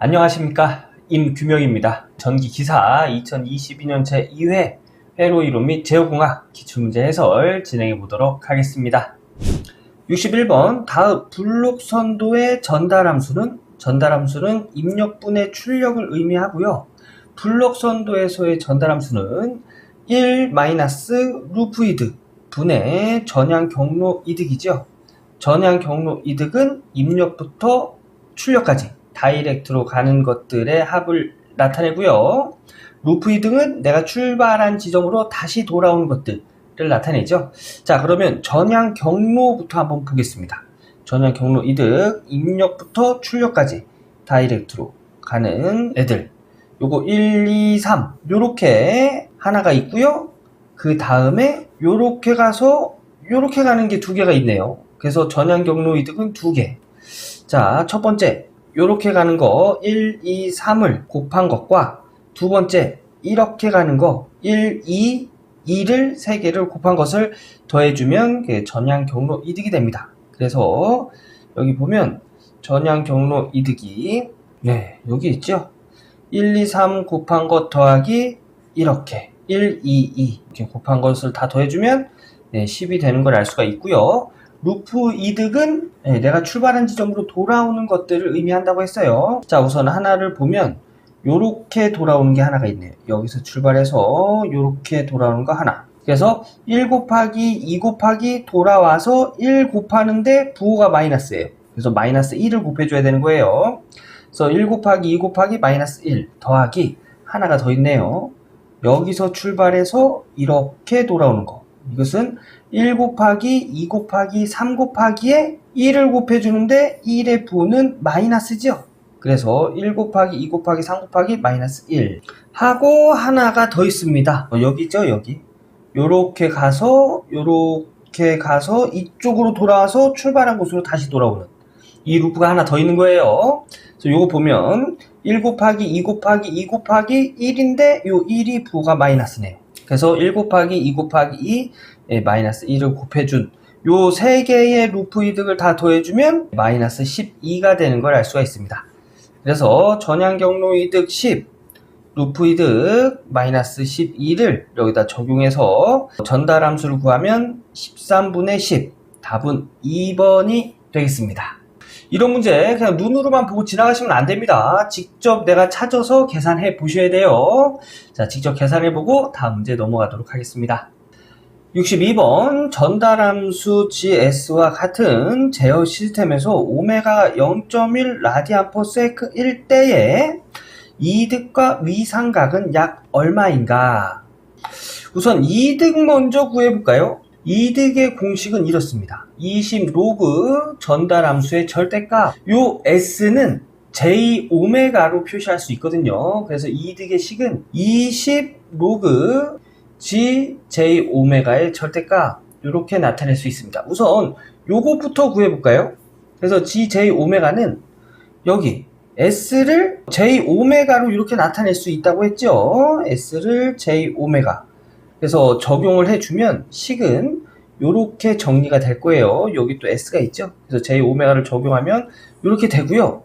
안녕하십니까, 임규명입니다. 전기기사 2022년 제2회 회로이론 및 제어공학 기출문제 해설 진행해 보도록 하겠습니다. 61번 다음 블록선도의 전달함수는 입력분의 출력을 의미하고요. 블록선도에서의 전달함수는 1 루프 이득 분의 전향 경로 이득이죠. 전향 경로 이득은 입력부터 출력까지 다이렉트로 가는 것들의 합을 나타내고요. 루프 이득은 내가 출발한 지점으로 다시 돌아오는 것들을 나타내죠. 자, 그러면 전향 경로부터 한번 보겠습니다. 전향 경로 이득, 입력부터 출력까지 다이렉트로 가는 애들. 요거 1, 2, 3 요렇게 하나가 있고요. 그 다음에 요렇게 가서 요렇게 가는 게 두 개가 있네요. 그래서 전향 경로 이득은 두 개. 자, 첫 번째 요렇게 가는 거 1, 2, 3을 곱한 것과 두 번째 이렇게 가는 거 1, 2, 2를 3개를 곱한 것을 더해주면 전향 경로 이득이 됩니다. 그래서 여기 보면 전향 경로 이득이 여기 있죠. 1, 2, 3 곱한 것 더하기 이렇게 1, 2, 2 이렇게 곱한 것을 다 더해주면 10이 되는 걸 알 수가 있고요. 루프 이득은 내가 출발한 지점으로 돌아오는 것들을 의미한다고 했어요. 자, 우선 하나를 보면 요렇게 돌아오는 게 하나가 있네요. 여기서 출발해서 요렇게 돌아오는 거 하나. 그래서 1 곱하기 2 곱하기 돌아와서 1 곱하는데 부호가 마이너스예요. 그래서 마이너스 1을 곱해줘야 되는 거예요. 그래서 1 곱하기 2 곱하기 마이너스 1 더하기 하나가 더 있네요. 여기서 출발해서 이렇게 돌아오는 거. 이것은 1 곱하기 2 곱하기 3 곱하기에 1을 곱해주는데 1의 부호는 마이너스죠. 그래서 1 곱하기 2 곱하기 3 곱하기 마이너스 1 하고 하나가 더 있습니다. 여기죠, 여기. 요렇게 가서 이쪽으로 돌아와서 출발한 곳으로 다시 돌아오는 이 루프가 하나 더 있는 거예요. 그래서 요거 보면 1 곱하기 2 곱하기 2 곱하기 1인데 요 1이 부호가 마이너스네요. 그래서 1 곱하기 2 곱하기 2 마이너스 1을 곱해준 요 3개의 루프 이득을 다 더해주면 마이너스 12가 되는 걸 알 수가 있습니다. 그래서 전향 경로 이득 10, 루프 이득 마이너스 12를 여기다 적용해서 전달함수를 구하면 13분의 10, 답은 2번이 되겠습니다. 이런 문제 그냥 눈으로만 보고 지나가시면 안 됩니다. 직접 내가 찾아서 계산해 보셔야 돼요. 자, 직접 계산해 보고 다음 문제 넘어가도록 하겠습니다. 62번 전달함수 GS와 같은 제어 시스템에서 오메가 0.1 라디안 퍼 세크 1대의 이득과 위상각은 약 얼마인가? 우선 이득 먼저 구해볼까요? 이득의 공식은 이렇습니다. 20 로그 전달함수의 절대값. 요 S는 J 오메가로 표시할 수 있거든요. 그래서 이득의 식은 20 로그 G J 오메가의 절대값. 이렇게 나타낼 수 있습니다. 우선 요거부터 구해볼까요? 그래서 G J 오메가는 여기 S를 J 오메가로 이렇게 나타낼 수 있다고 했죠. S를 J 오메가. 그래서 적용을 해주면 식은 이렇게 정리가 될 거예요. 여기 또 S가 있죠. 그래서 J 오메가를 적용하면 이렇게 되고요.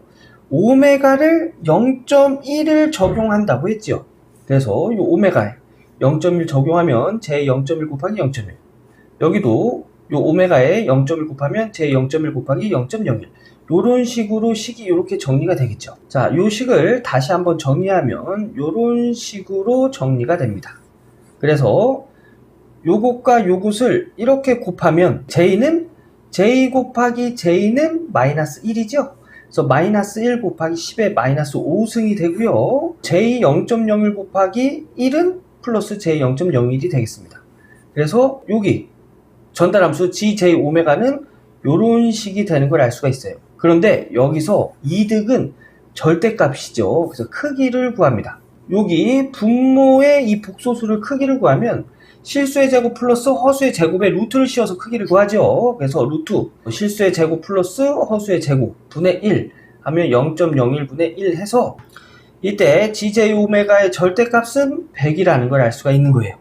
오메가를 0.1을 적용한다고 했죠. 그래서 이 오메가에 0.1 적용하면 J 0.1 곱하기 0.1. 여기도 이 오메가에 0.1 곱하면 J 0.1 곱하기 0.01. 요런 식으로 식이 이렇게 정리가 되겠죠. 자, 요 식을 다시 한번 정리하면 요런 식으로 정리가 됩니다. 그래서 요것과 요것을 이렇게 곱하면 J는 J 곱하기 J는 마이너스 1이죠. 그래서 마이너스 1 곱하기 10의 마이너스 5승이 되고요. J 0.01 곱하기 1은 플러스 J 0.01이 되겠습니다. 그래서 여기 전달함수 GJ 오메가는 요런 식이 되는 걸 알 수가 있어요. 그런데 여기서 이득은 절대값이죠. 그래서 크기를 구합니다. 여기 분모의 이 복소수를 크기를 구하면 실수의 제곱 플러스 허수의 제곱에 루트를 씌워서 크기를 구하죠. 그래서 루트 실수의 제곱 플러스 허수의 제곱 분의 1 하면 0.01분의 1 해서 이때 GJ 오메가의 절대값은 100이라는 걸 알 수가 있는 거예요.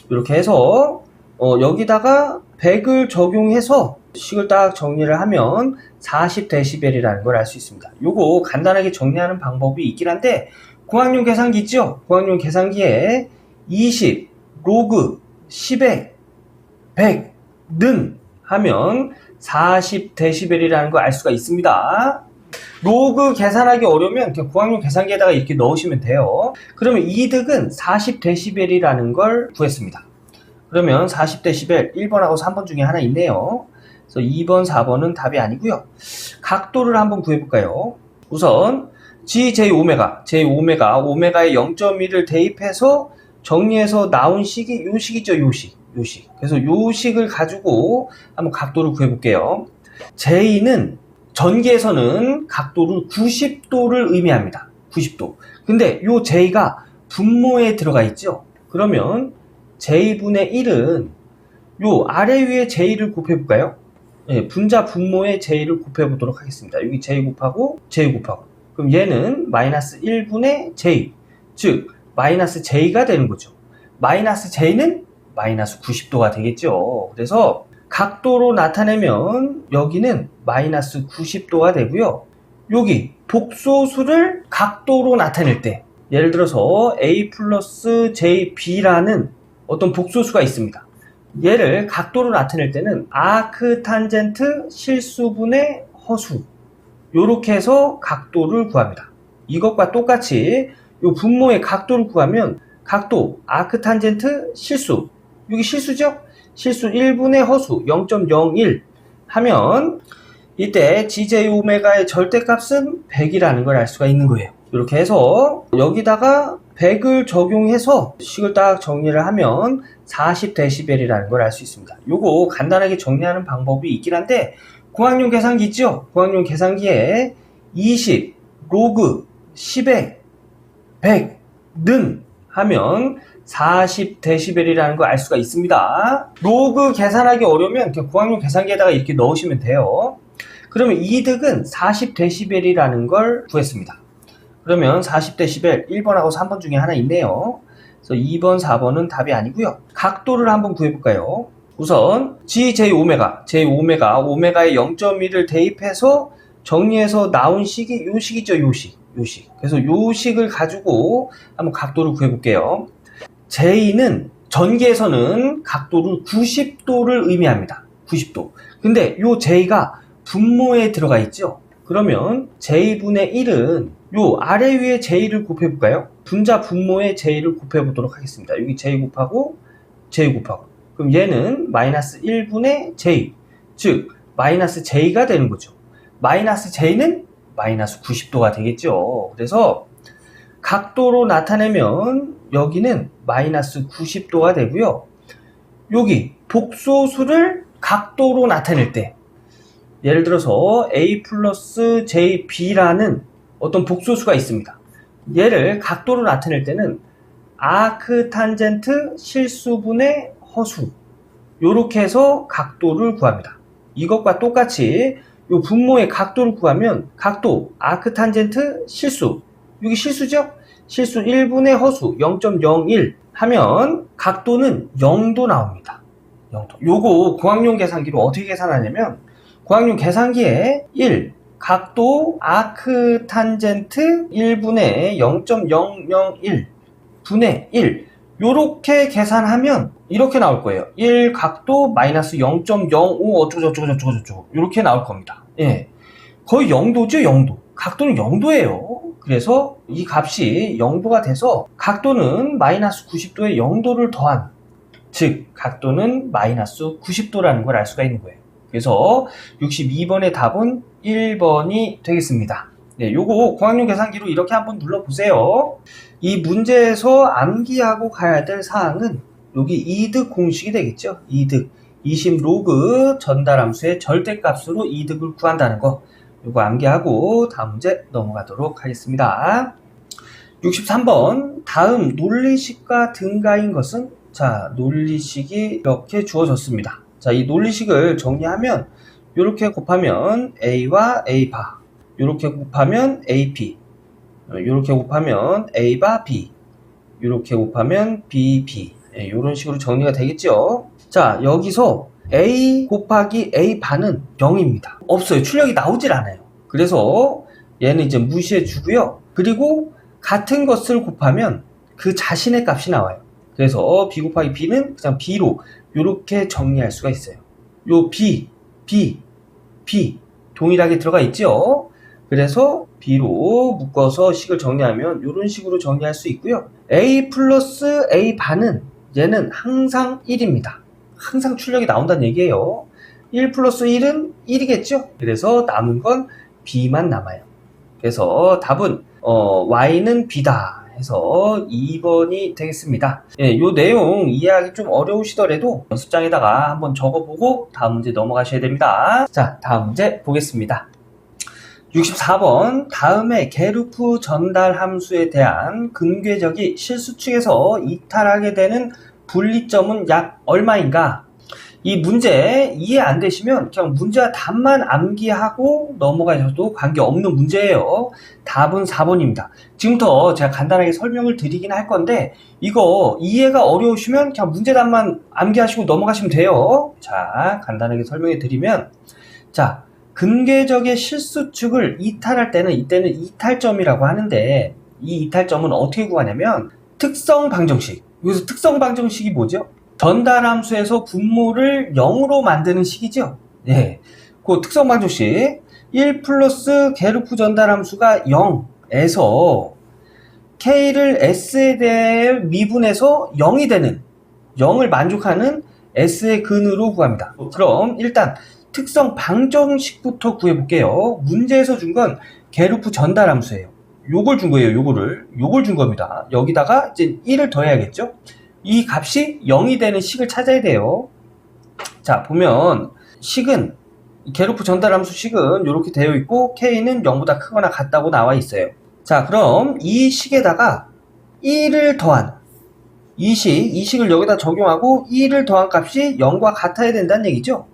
이렇게 해서 여기다가 100을 적용해서 식을 딱 정리를 하면 40dB이라는 걸 알 수 있습니다. 요거 간단하게 정리하는 방법이 있긴 한데, 공학용 계산기 있죠? 공학용 계산기에 20, 로그, 10에 100, 는 하면 40dB이라는 걸 알 수가 있습니다. 로그 계산하기 어려우면 그냥 공학용 계산기에다가 이렇게 넣으시면 돼요. 그러면 이득은 40dB이라는 걸 구했습니다. 그러면 40dB 1번하고 3번 중에 하나 있네요. 그래서 2번, 4번은 답이 아니고요. 각도를 한번 구해볼까요? 우선 G, J, 오메가, 오메가에 0.1을 대입해서 정리해서 나온 식이 요 식이죠, 요 식. 그래서 요 식을 가지고 한번 각도를 구해볼게요. J는 전기에서는 각도를 90도를 의미합니다. 90도. 근데 요 J가 분모에 들어가 있죠? 그러면 J분의 1은 요 아래 위에 J를 곱해볼까요? 네, 분자 분모의 J를 곱해보도록 하겠습니다. 여기 J 곱하고 J 곱하고. 그럼 얘는 마이너스 1분의 J. 즉, 마이너스 J가 되는 거죠. 마이너스 J는 마이너스 90도가 되겠죠. 그래서 각도로 나타내면 여기는 마이너스 90도가 되고요. 여기 복소수를 각도로 나타낼 때, 예를 들어서 A 플러스 JB라는 어떤 복소수가 있습니다. 얘를 각도로 나타낼 때는 아크탄젠트 실수분의 허수, 요렇게 해서 각도를 구합니다. 이것과 똑같이 요 분모의 각도를 구하면 각도 아크탄젠트 실수, 여기 실수죠? 실수 1분의 허수 0.01 하면 이때 GJ 오메가의 절대값은 100이라는 걸 알 수가 있는 거예요. 이렇게 해서 여기다가 100을 적용해서 식을 딱 정리를 하면 40dB이라는 걸 알 수 있습니다. 요거 간단하게 정리하는 방법이 있긴 한데, 공학용 계산기 있죠? 공학용 계산기에 20, 로그, 10에 100, 는 하면 40dB이라는 걸 알 수가 있습니다. 로그 계산하기 어려우면 그냥 공학용 계산기에다가 이렇게 넣으시면 돼요. 그러면 이득은 40dB이라는 걸 구했습니다. 그러면 40dB 1번하고 3번 중에 하나 있네요. 그래서 2번, 4번은 답이 아니고요. 각도를 한번 구해볼까요? 우선 G, J, 오메가에 0.1을 대입해서 정리해서 나온 식이 요 식이죠, 요 식. 그래서 요 식을 가지고 한번 각도를 구해볼게요. J는 전기에서는 각도를 90도를 의미합니다. 90도. 근데 요 J가 분모에 들어가 있죠? 그러면 J분의 1은 요 아래 위에 J를 곱해볼까요? 분자 분모의 J를 곱해보도록 하겠습니다. 여기 J 곱하고 J 곱하고. 그럼 얘는 마이너스 1분의 J. 즉, 마이너스 J가 되는 거죠. 마이너스 J는 마이너스 90도가 되겠죠. 그래서 각도로 나타내면 여기는 마이너스 90도가 되고요. 여기 복소수를 각도로 나타낼 때, 예를 들어서 A 플러스 JB라는 어떤 복소수가 있습니다. 얘를 각도로 나타낼 때는 아크탄젠트 실수분의 허수, 요렇게 해서 각도를 구합니다. 이것과 똑같이 요 분모의 각도를 구하면 각도 아크탄젠트 실수, 여기 실수죠? 실수 1분의 허수 0.01 하면 각도는 0도 나옵니다. 0도. 요거 공학용 계산기로 어떻게 계산하냐면, 공학용 계산기에 1, 각도 아크탄젠트 1분의 0.001 분의 1, 요렇게 계산하면 이렇게 나올 거예요. 1 각도 마이너스 0.05 어쩌고저쩌고 요렇게 나올 겁니다. 예, 거의 0도죠, 0도. 각도는 0도예요. 그래서 이 값이 0도가 돼서 각도는 마이너스 90도에 0도를 더한, 즉 각도는 마이너스 90도라는 걸 알 수가 있는 거예요. 그래서 62번의 답은 1번이 되겠습니다. 네, 요거 공학용 계산기로 이렇게 한번 눌러보세요. 이 문제에서 암기하고 가야 될 사항은 여기 이득 공식이 되겠죠. 이득. 20 로그 전달함수의 절대값으로 이득을 구한다는 거. 요거 암기하고 다음 문제 넘어가도록 하겠습니다. 63번. 다음 논리식과 등가인 것은? 자, 논리식이 이렇게 주어졌습니다. 자, 이 논리식을 정리하면 이렇게 곱하면 A와 A바, 이렇게 곱하면 AP, 이렇게 곱하면 A바 B, 이렇게 곱하면 BB, 이런 식으로 정리가 되겠죠. 자, 여기서 A 곱하기 A 반은 0입니다. 없어요. 출력이 나오질 않아요. 그래서 얘는 이제 무시해 주고요. 그리고 같은 것을 곱하면 그 자신의 값이 나와요. 그래서 B 곱하기 B는 그냥 B로 이렇게 정리할 수가 있어요. 요 B 동일하게 들어가 있죠. 그래서 B로 묶어서 식을 정리하면 이런 식으로 정리할 수 있고요. A 플러스 A 반은 얘는 항상 1입니다. 항상 출력이 나온다는 얘기예요. 1 플러스 1은 1이겠죠. 그래서 남은 건 B만 남아요. 그래서 답은 Y는 B다 해서 2번이 되겠습니다. 예, 요 내용 이해하기 좀 어려우시더라도 연습장에다가 한번 적어보고 다음 문제 넘어가셔야 됩니다. 자, 다음 문제 보겠습니다. 64번 다음에 게르프 전달 함수에 대한 근궤적이 실수축에서 이탈하게 되는 분리점은 약 얼마인가? 이 문제 이해 안 되시면 그냥 문제와 답만 암기하고 넘어가셔도 관계없는 문제예요. 답은 4번입니다. 지금부터 제가 간단하게 설명을 드리긴 할 건데 이거 이해가 어려우시면 그냥 문제 답만 암기하시고 넘어가시면 돼요. 자, 간단하게 설명해 드리면 자, 근궤적의 실수축을 이탈할 때는 이때는 이탈점이라고 하는데 이 이탈점은 어떻게 구하냐면 특성 방정식. 여기서 특성 방정식이 뭐죠? 전달 함수에서 분모를 0으로 만드는 식이죠. 예. 그 특성 방정식 1 플러스 게르프 전달 함수가 0에서 K를 S에 대해 미분해서 0이 되는 0을 만족하는 S의 근으로 구합니다. 그럼 일단 특성 방정식부터 구해볼게요. 문제에서 준 건 게르프 전달 함수예요. 요걸 준 거예요. 요걸 준 겁니다. 여기다가 이제 1을 더해야겠죠. 이 값이 0이 되는 식을 찾아야 돼요. 자, 보면 식은 게르프 전달 함수 식은 이렇게 되어 있고 K는 0보다 크거나 같다고 나와 있어요. 자, 그럼 이 식에다가 1을 더한 이 식을 여기다 적용하고 1을 더한 값이 0과 같아야 된다는 얘기죠.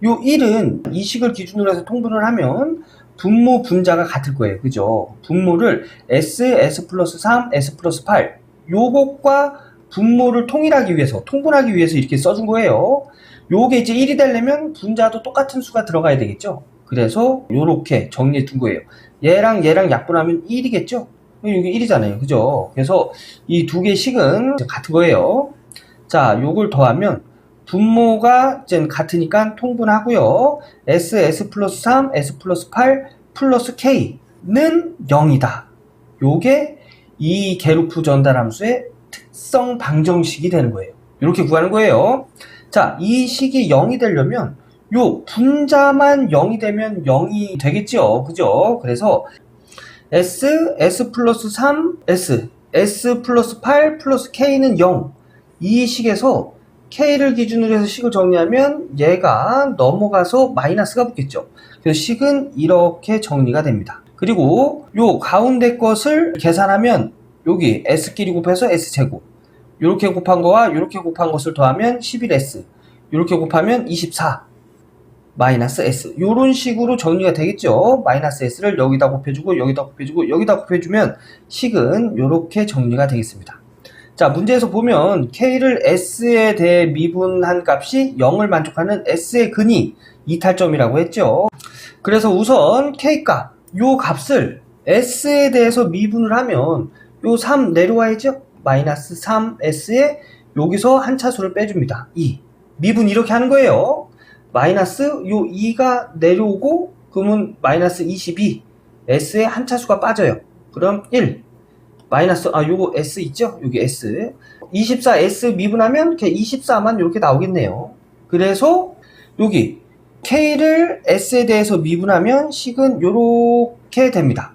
요 1은 이 식을 기준으로 해서 통분을 하면 분모 분자가 같을 거예요. 그죠? 분모를 S 플러스 3, S 플러스 8 요것과 분모를 통분하기 위해서 이렇게 써준 거예요. 요게 이제 1이 되려면 분자도 똑같은 수가 들어가야 되겠죠. 그래서 요렇게 정리해 둔 거예요. 얘랑 약분하면 1이겠죠. 이게 1이잖아요. 그죠? 그래서 이 두 개의 식은 같은 거예요. 자, 요걸 더하면 분모가 이제 같으니까 통분하고요. S 플러스 3, S 플러스 8 플러스 K는 0이다. 요게 이 게르프 전달 함수의 특성 방정식이 되는 거예요. 이렇게 구하는 거예요. 자, 이 식이 0이 되려면 요 분자만 0이 되면 0이 되겠죠. 그죠? 그래서 S 플러스 3, S 플러스 8 플러스 K는 0. 이 식에서 K를 기준으로 해서 식을 정리하면 얘가 넘어가서 마이너스가 붙겠죠. 그래서 식은 이렇게 정리가 됩니다. 그리고 요 가운데 것을 계산하면 여기 S끼리 곱해서 S제곱 이렇게 곱한 거와 이렇게 곱한 것을 더하면 11S 이렇게 곱하면 24 마이너스 S 이런 식으로 정리가 되겠죠. 마이너스 S를 여기다 곱해주고 여기다 곱해주고 여기다 곱해주면 식은 이렇게 정리가 되겠습니다. 자, 문제에서 보면 K를 S에 대해 미분한 값이 0을 만족하는 S의 근이 이탈점이라고 했죠. 그래서 우선 K값 요 값을 S에 대해서 미분을 하면 요 3 내려와야죠. 마이너스 3S에 여기서 한 차수를 빼줍니다. 2 미분 이렇게 하는 거예요. 마이너스 요 2가 내려오고 그러면 마이너스 22 S에 한 차수가 빠져요. 그럼 1 마이너스 요거 S 있죠? 여기 S 24S 미분하면 24만 이렇게 나오겠네요. 그래서 여기 K를 S에 대해서 미분하면 식은 요렇게 됩니다.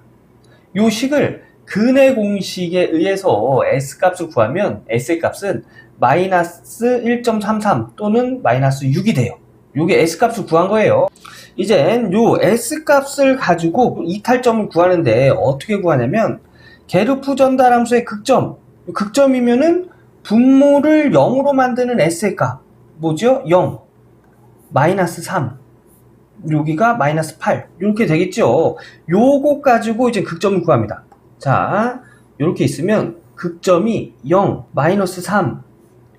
요 식을 근의 공식에 의해서 S값을 구하면 S의 값은 마이너스 1.33 또는 마이너스 6이 돼요. 요게 S값을 구한 거예요. 이젠 요 S값을 가지고 이탈점을 구하는데 어떻게 구하냐면 게르프 전달 함수의 극점이면은 분모를 0으로 만드는 S의 값 뭐죠? 0 마이너스 3 여기가 마이너스 8 이렇게 되겠죠. 요거 가지고 이제 극점을 구합니다. 자, 이렇게 있으면 극점이 0 마이너스 3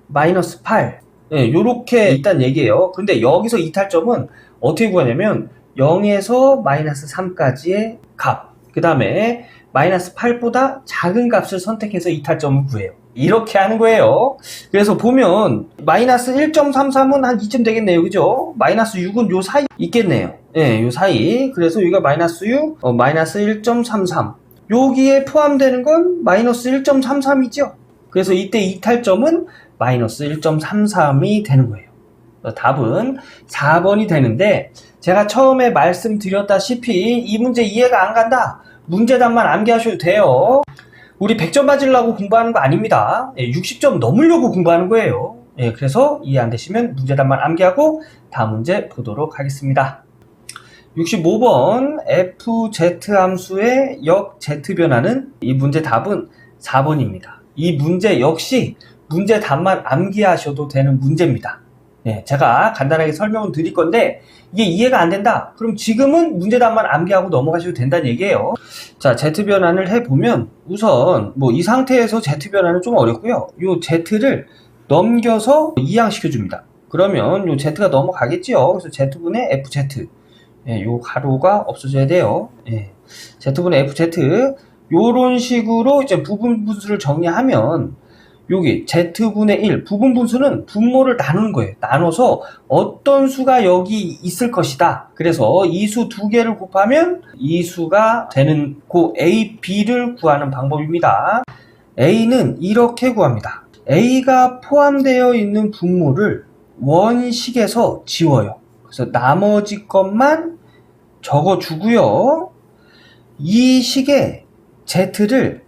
마이너스 8 예, 요렇게 있단 얘기예요. 근데 여기서 이탈점은 어떻게 구하냐면 0에서 마이너스 3까지의 값, 그 다음에 마이너스 8보다 작은 값을 선택해서 이탈점을 구해요. 이렇게 하는 거예요. 그래서 보면 마이너스 1.33은 한 이쯤 되겠네요. 그죠? 마이너스 6은 요 사이 있겠네요. 예, 요 사이. 그래서 여기가 마이너스 6, 마이너스 1.33. 여기에 포함되는 건 마이너스 1.33이죠. 그래서 이때 이탈점은 마이너스 1.33이 되는 거예요. 답은 4번이 되는데, 제가 처음에 말씀드렸다시피 이 문제 이해가 안 간다, 문제답만 암기하셔도 돼요. 우리 100점 맞으려고 공부하는 거 아닙니다. 60점 넘으려고 공부하는 거예요. 그래서 이해 안 되시면 문제답만 암기하고 다음 문제 보도록 하겠습니다. 65번 fz 함수의 역 z 변화는, 이 문제 답은 4번입니다. 이 문제 역시 문제 답만 암기하셔도 되는 문제입니다. 제가 간단하게 설명을 드릴 건데 이게 이해가 안 된다, 그럼 지금은 문제 답만 암기하고 넘어가셔도 된다는 얘기예요. 자, z 변환을 해보면 우선 이 상태에서 z 변환은 좀 어렵고요. 요 z를 넘겨서 이항시켜 줍니다. 그러면 요 z가 넘어가겠죠. 그래서 z분의 fz, 요 가로가 없어져야 돼요. z분의 fz, 요런 식으로 이제 부분 분수를 정리하면 여기 z분의 1, 부분 분수는 분모를 나누는 거예요. 나눠서 어떤 수가 여기 있을 것이다. 그래서 이 수 두 개를 곱하면 이 수가 되는 그 a, b를 구하는 방법입니다. a는 이렇게 구합니다. a가 포함되어 있는 분모를 원식에서 지워요. 그래서 나머지 것만 적어주고요. 이 식의 z를,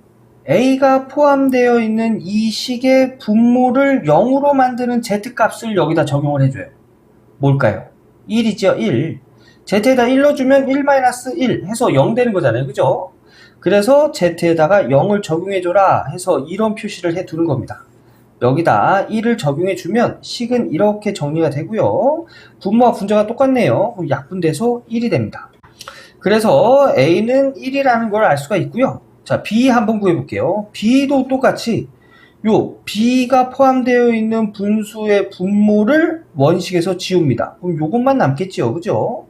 a가 포함되어 있는 이 식의 분모를 0으로 만드는 z값을 여기다 적용을 해줘요. 뭘까요? 1이죠. 1. z에다 1 넣어주면 1-1 해서 0 되는 거잖아요. 그죠? 그래서 z에다가 0을 적용해줘라 해서 이런 표시를 해두는 겁니다. 여기다 1을 적용해주면 식은 이렇게 정리가 되고요. 분모와 분자가 똑같네요. 그럼 약분돼서 1이 됩니다. 그래서 a는 1이라는 걸 알 수가 있고요. 자, b 한번 구해볼게요. b도 똑같이 요 b가 포함되어 있는 분수의 분모를 원식에서 지웁니다. 그럼 요것만 남겠지요. 그죠?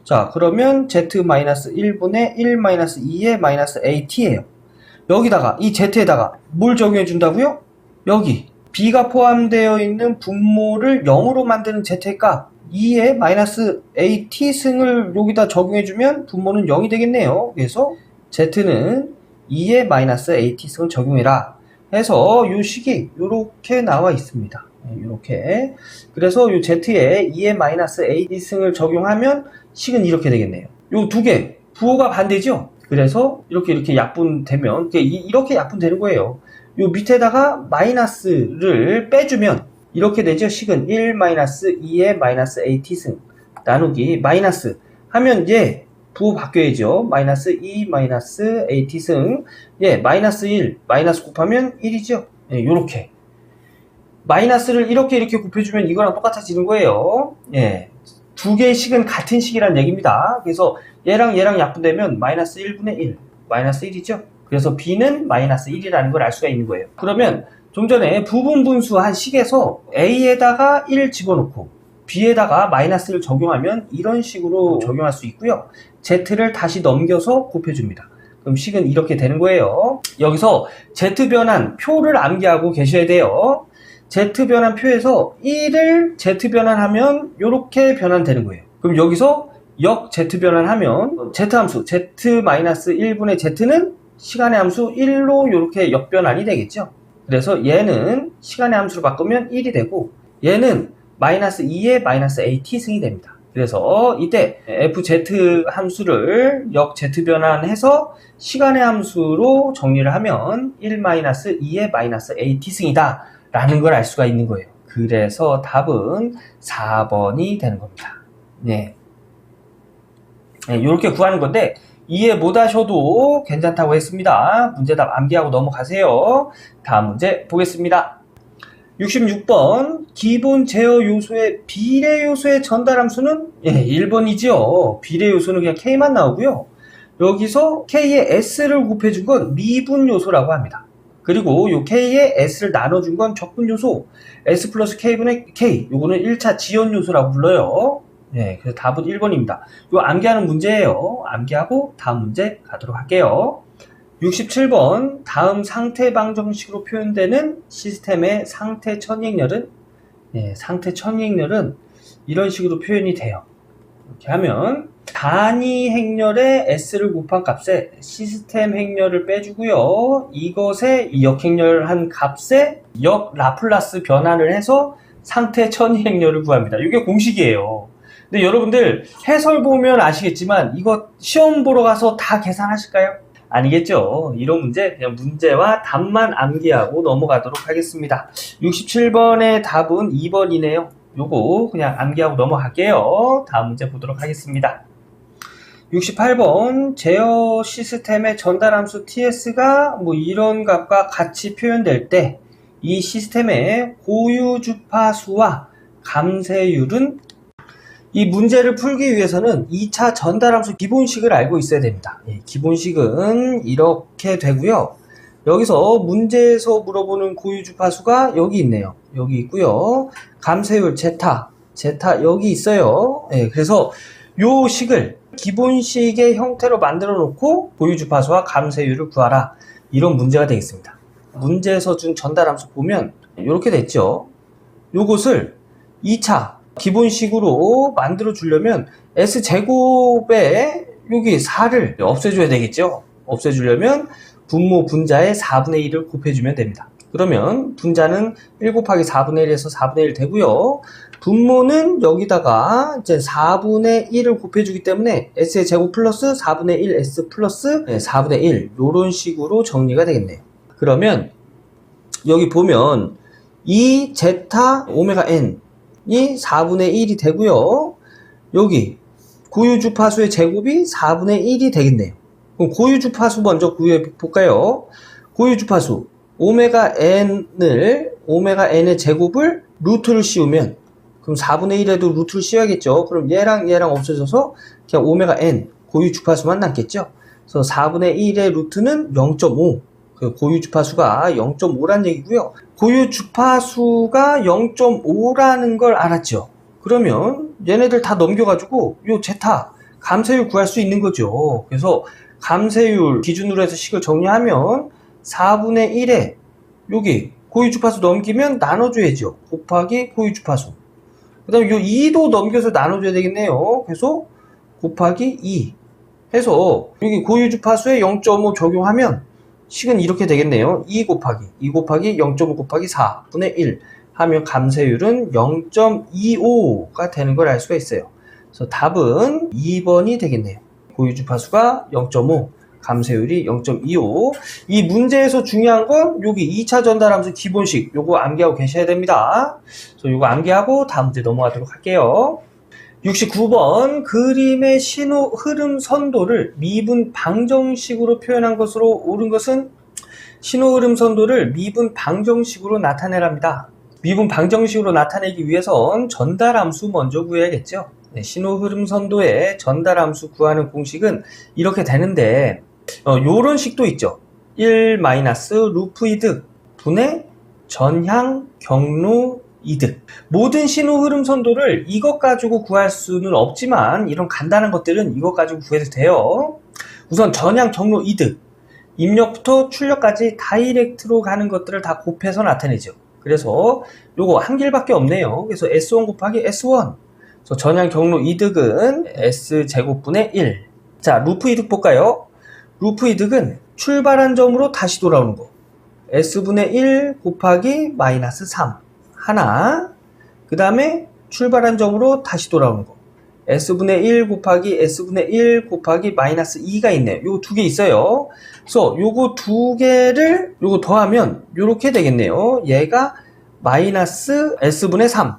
자, 그러면 z-1분의 1-2의 -at예요. 여기다가 이 z에다가 뭘 적용해 준다고요? 여기 b가 포함되어 있는 분모를 0으로 만드는 z의 값 2의 -at 승을 여기다 적용해주면 분모는 0이 되겠네요. 그래서 z는 2의 -at 승을 적용해라 해서 이 식이 이렇게 나와 있습니다. 이렇게. 그래서 이 z에 2의 -at 승을 적용하면 식은 이렇게 되겠네요. 이 두 개 부호가 반대죠. 그래서 이렇게 약분되면 이렇게 약분되는 거예요. 요 밑에다가 마이너스를 빼주면 이렇게 되죠. 식은 1-2의 -at 승 나누기 마이너스 하면 부호 바뀌어야죠. -2 -at 승, -1 마이너스 곱하면 1이죠. 요렇게 마이너스를 이렇게 곱해주면 이거랑 똑같아지는 거예요. 두 개의 식은 같은 식이란 얘기입니다. 그래서 얘랑 약분되면 -1분의 1 -1이죠. 그래서 b는 -1이라는 걸 알 수가 있는 거예요. 그러면 좀 전에 부분분수한 식에서 a에다가 1 집어넣고 b에다가 마이너스를 적용하면 이런 식으로 적용할 수 있고요. z를 다시 넘겨서 곱해줍니다. 그럼 식은 이렇게 되는 거예요. 여기서 z변환 표를 암기하고 계셔야 돼요. z변환 표에서 1을 z변환하면 이렇게 변환되는 거예요. 그럼 여기서 역 z변환하면 z함수 z-1분의 z는 시간의 함수 1로 이렇게 역변환이 되겠죠. 그래서 얘는 시간의 함수로 바꾸면 1이 되고 얘는 -2의 -at 승이 됩니다. 그래서 이때 fz 함수를 역 z변환해서 시간의 함수로 정리를 하면 1-2의 -at 승이다 라는 걸 알 수가 있는 거예요. 그래서 답은 4번이 되는 겁니다. 이렇게 구하는 건데 이해 못하셔도 괜찮다고 했습니다. 문제답 암기하고 넘어가세요. 다음 문제 보겠습니다. 66번 기본 제어 요소의 비례 요소의 전달함수는 1번이지요. 비례 요소는 그냥 K만 나오고요. 여기서 K의 S를 곱해준 건 미분 요소라고 합니다. 그리고 요 K에 S를 나눠준 건 적분 요소 S 플러스 K분의 K, 요거는 1차 지연 요소라고 불러요. 네, 그래서 답은 1번입니다. 요 암기하는 문제예요. 암기하고 다음 문제 가도록 할게요. 67번 다음 상태 방정식으로 표현되는 시스템의 상태 천익렬은 상태 천익렬은 이런 식으로 표현이 돼요. 이렇게 하면 단위 행렬에 S를 곱한 값에 시스템 행렬을 빼주고요. 이것에 역행렬한 값에 역 라플라스 변환을 해서 상태 천이 행렬을 구합니다. 이게 공식이에요. 근데 여러분들 해설 보면 아시겠지만 이거 시험 보러 가서 다 계산하실까요? 아니겠죠. 이런 문제 그냥 문제와 답만 암기하고 넘어가도록 하겠습니다. 67번의 답은 2번이네요. 요거 그냥 암기하고 넘어갈게요. 다음 문제 보도록 하겠습니다. 68번 제어 시스템의 전달함수 ts가 뭐 이런 값과 같이 표현될 때 이 시스템의 고유 주파수와 감쇄율은 이 문제를 풀기 위해서는 2차 전달함수 기본식을 알고 있어야 됩니다. 기본식은 이렇게 되고요. 여기서 문제에서 물어보는 고유 주파수가 여기 있네요. 여기 있고요. 감쇄율 제타 여기 있어요. 그래서 요 식을 기본식의 형태로 만들어 놓고 고유 주파수와 감쇄율을 구하라. 이런 문제가 되겠습니다. 문제에서 준 전달함수 보면 이렇게 됐죠. 요것을 2차 기본식으로 만들어 주려면 S제곱에 여기 4를 없애줘야 되겠죠. 없애주려면 분모 분자의 4분의 1을 곱해주면 됩니다. 그러면 분자는 1 곱하기 4분의 1에서 4분의 1 되고요. 분모는 여기다가 이제 4분의 1을 곱해주기 때문에 S의 제곱 플러스 4분의 1 S 플러스 4분의 1 이런 식으로 정리가 되겠네요. 그러면 여기 보면 이 제타 오메가 N이 4분의 1이 되고요. 여기 고유 주파수의 제곱이 4분의 1이 되겠네요. 그럼 고유 주파수 먼저 구해 볼까요? 고유 주파수 오메가 n의 제곱을 루트를 씌우면 그럼 4분의 1에도 루트를 씌워야겠죠. 그럼 얘랑 없어져서 그냥 오메가 n 고유 주파수만 남겠죠. 그래서 4분의 1의 루트는 0.5. 그 고유 주파수가 0.5란 얘기고요. 고유 주파수가 0.5라는 걸 알았죠. 그러면 얘네들 다 넘겨가지고 요 제타 감쇄율 구할 수 있는 거죠. 그래서 감쇄율 기준으로 해서 식을 정리하면 4분의 1에 여기 고유 주파수 넘기면 나눠줘야죠. 곱하기 고유 주파수. 그 다음에 요 2도 넘겨서 나눠줘야 되겠네요. 그래서 곱하기 2 해서 여기 고유 주파수에 0.5 적용하면 식은 이렇게 되겠네요. 2 곱하기 0.5 곱하기 4분의 1 하면 감쇄율은 0.25가 되는 걸 알 수가 있어요. 그래서 답은 2번이 되겠네요. 고유 주파수가 0.5, 감쇄율이 0.25. 이 문제에서 중요한 건 여기 2차 전달함수 기본식 요거 암기하고 계셔야 됩니다. 그래서 요거 암기하고 다음 문제 넘어가도록 할게요. 69번 그림의 신호 흐름 선도를 미분 방정식으로 표현한 것으로 옳은 것은 신호 흐름 선도를 미분 방정식으로 나타내랍니다. 미분 방정식으로 나타내기 위해선 전달함수 먼저 구해야겠죠. 신호 흐름 선도의 전달함수 구하는 공식은 이렇게 되는데 요런 식도 있죠. 1 마이너스 루프 이득 분의 전향 경로 이득. 모든 신호 흐름 선도를 이것 가지고 구할 수는 없지만 이런 간단한 것들은 이것 가지고 구해도 돼요. 우선 전향 경로 이득. 입력부터 출력까지 다이렉트로 가는 것들을 다 곱해서 나타내죠. 그래서 요거 한 길밖에 없네요. 그래서 S1 곱하기 S1. 그래서 전향 경로 이득은 S제곱분의 1. 자, 루프 이득 볼까요? 루프 이득은 출발한 점으로 다시 돌아오는 거. S분의 1 곱하기 마이너스 3. 하나, 그 다음에 출발한 점으로 다시 돌아오는 거. S분의 1 곱하기 S분의 1 곱하기 마이너스 2가 있네요. 요거 두 개 있어요. 그래서 요거 두 개를 요거 더하면 요렇게 되겠네요. 얘가 마이너스 S분의 3.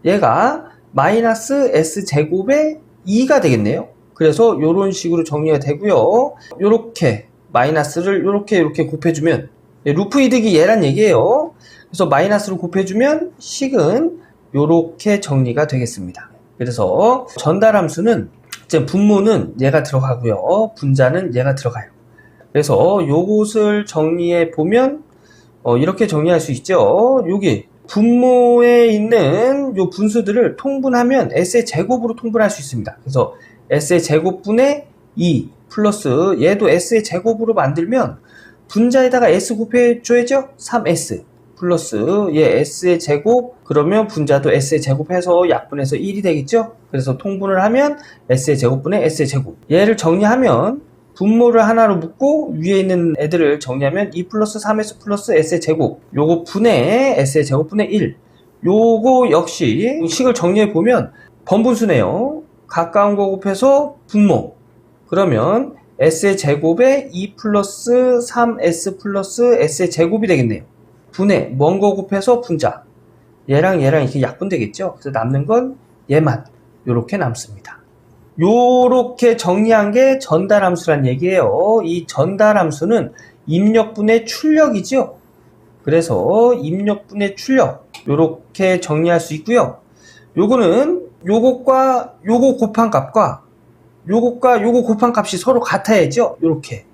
얘가 마이너스 S제곱의 2가 되겠네요. 그래서 요런 식으로 정리가 되고요. 요렇게 마이너스를 요렇게 곱해주면 루프 이득이 얘란 얘기예요. 그래서 마이너스를 곱해주면 식은 요렇게 정리가 되겠습니다. 그래서 전달함수는 이제 분모는 얘가 들어가고요. 분자는 얘가 들어가요. 그래서 요것을 정리해 보면 이렇게 정리할 수 있죠. 여기 분모에 있는 요 분수들을 통분하면 s의 제곱으로 통분할 수 있습니다. 그래서 s의 제곱분의 2 플러스 얘도 s의 제곱으로 만들면 분자에다가 s 곱해줘야죠. 3s 플러스 얘 s의 제곱, 그러면 분자도 s의 제곱해서 약분해서 1이 되겠죠. 그래서 통분을 하면 s의 제곱분의 s의 제곱. 얘를 정리하면 분모를 하나로 묶고 위에 있는 애들을 정리하면 2 플러스 3s 플러스 s의 제곱, 요거 분의 s의 제곱분의 1. 요거 역시 식을 정리해 보면 번분수네요. 가까운 거 곱해서 분모, 그러면 s의 제곱에 2 플러스 3s 플러스 s의 제곱이 되겠네요. 분의 먼 거 곱해서 분자, 얘랑 얘랑 이렇게 약분되겠죠. 그래서 남는 건 얘만 요렇게 남습니다. 요렇게 정리한 게 전달함수란 얘기예요. 이 전달함수는 입력분의 출력이죠. 그래서 입력분의 출력 요렇게 정리할 수 있고요. 요거는 요것과 요거 곱한 값과 요것과 요거 곱한 값이 서로 같아야죠. 요렇게.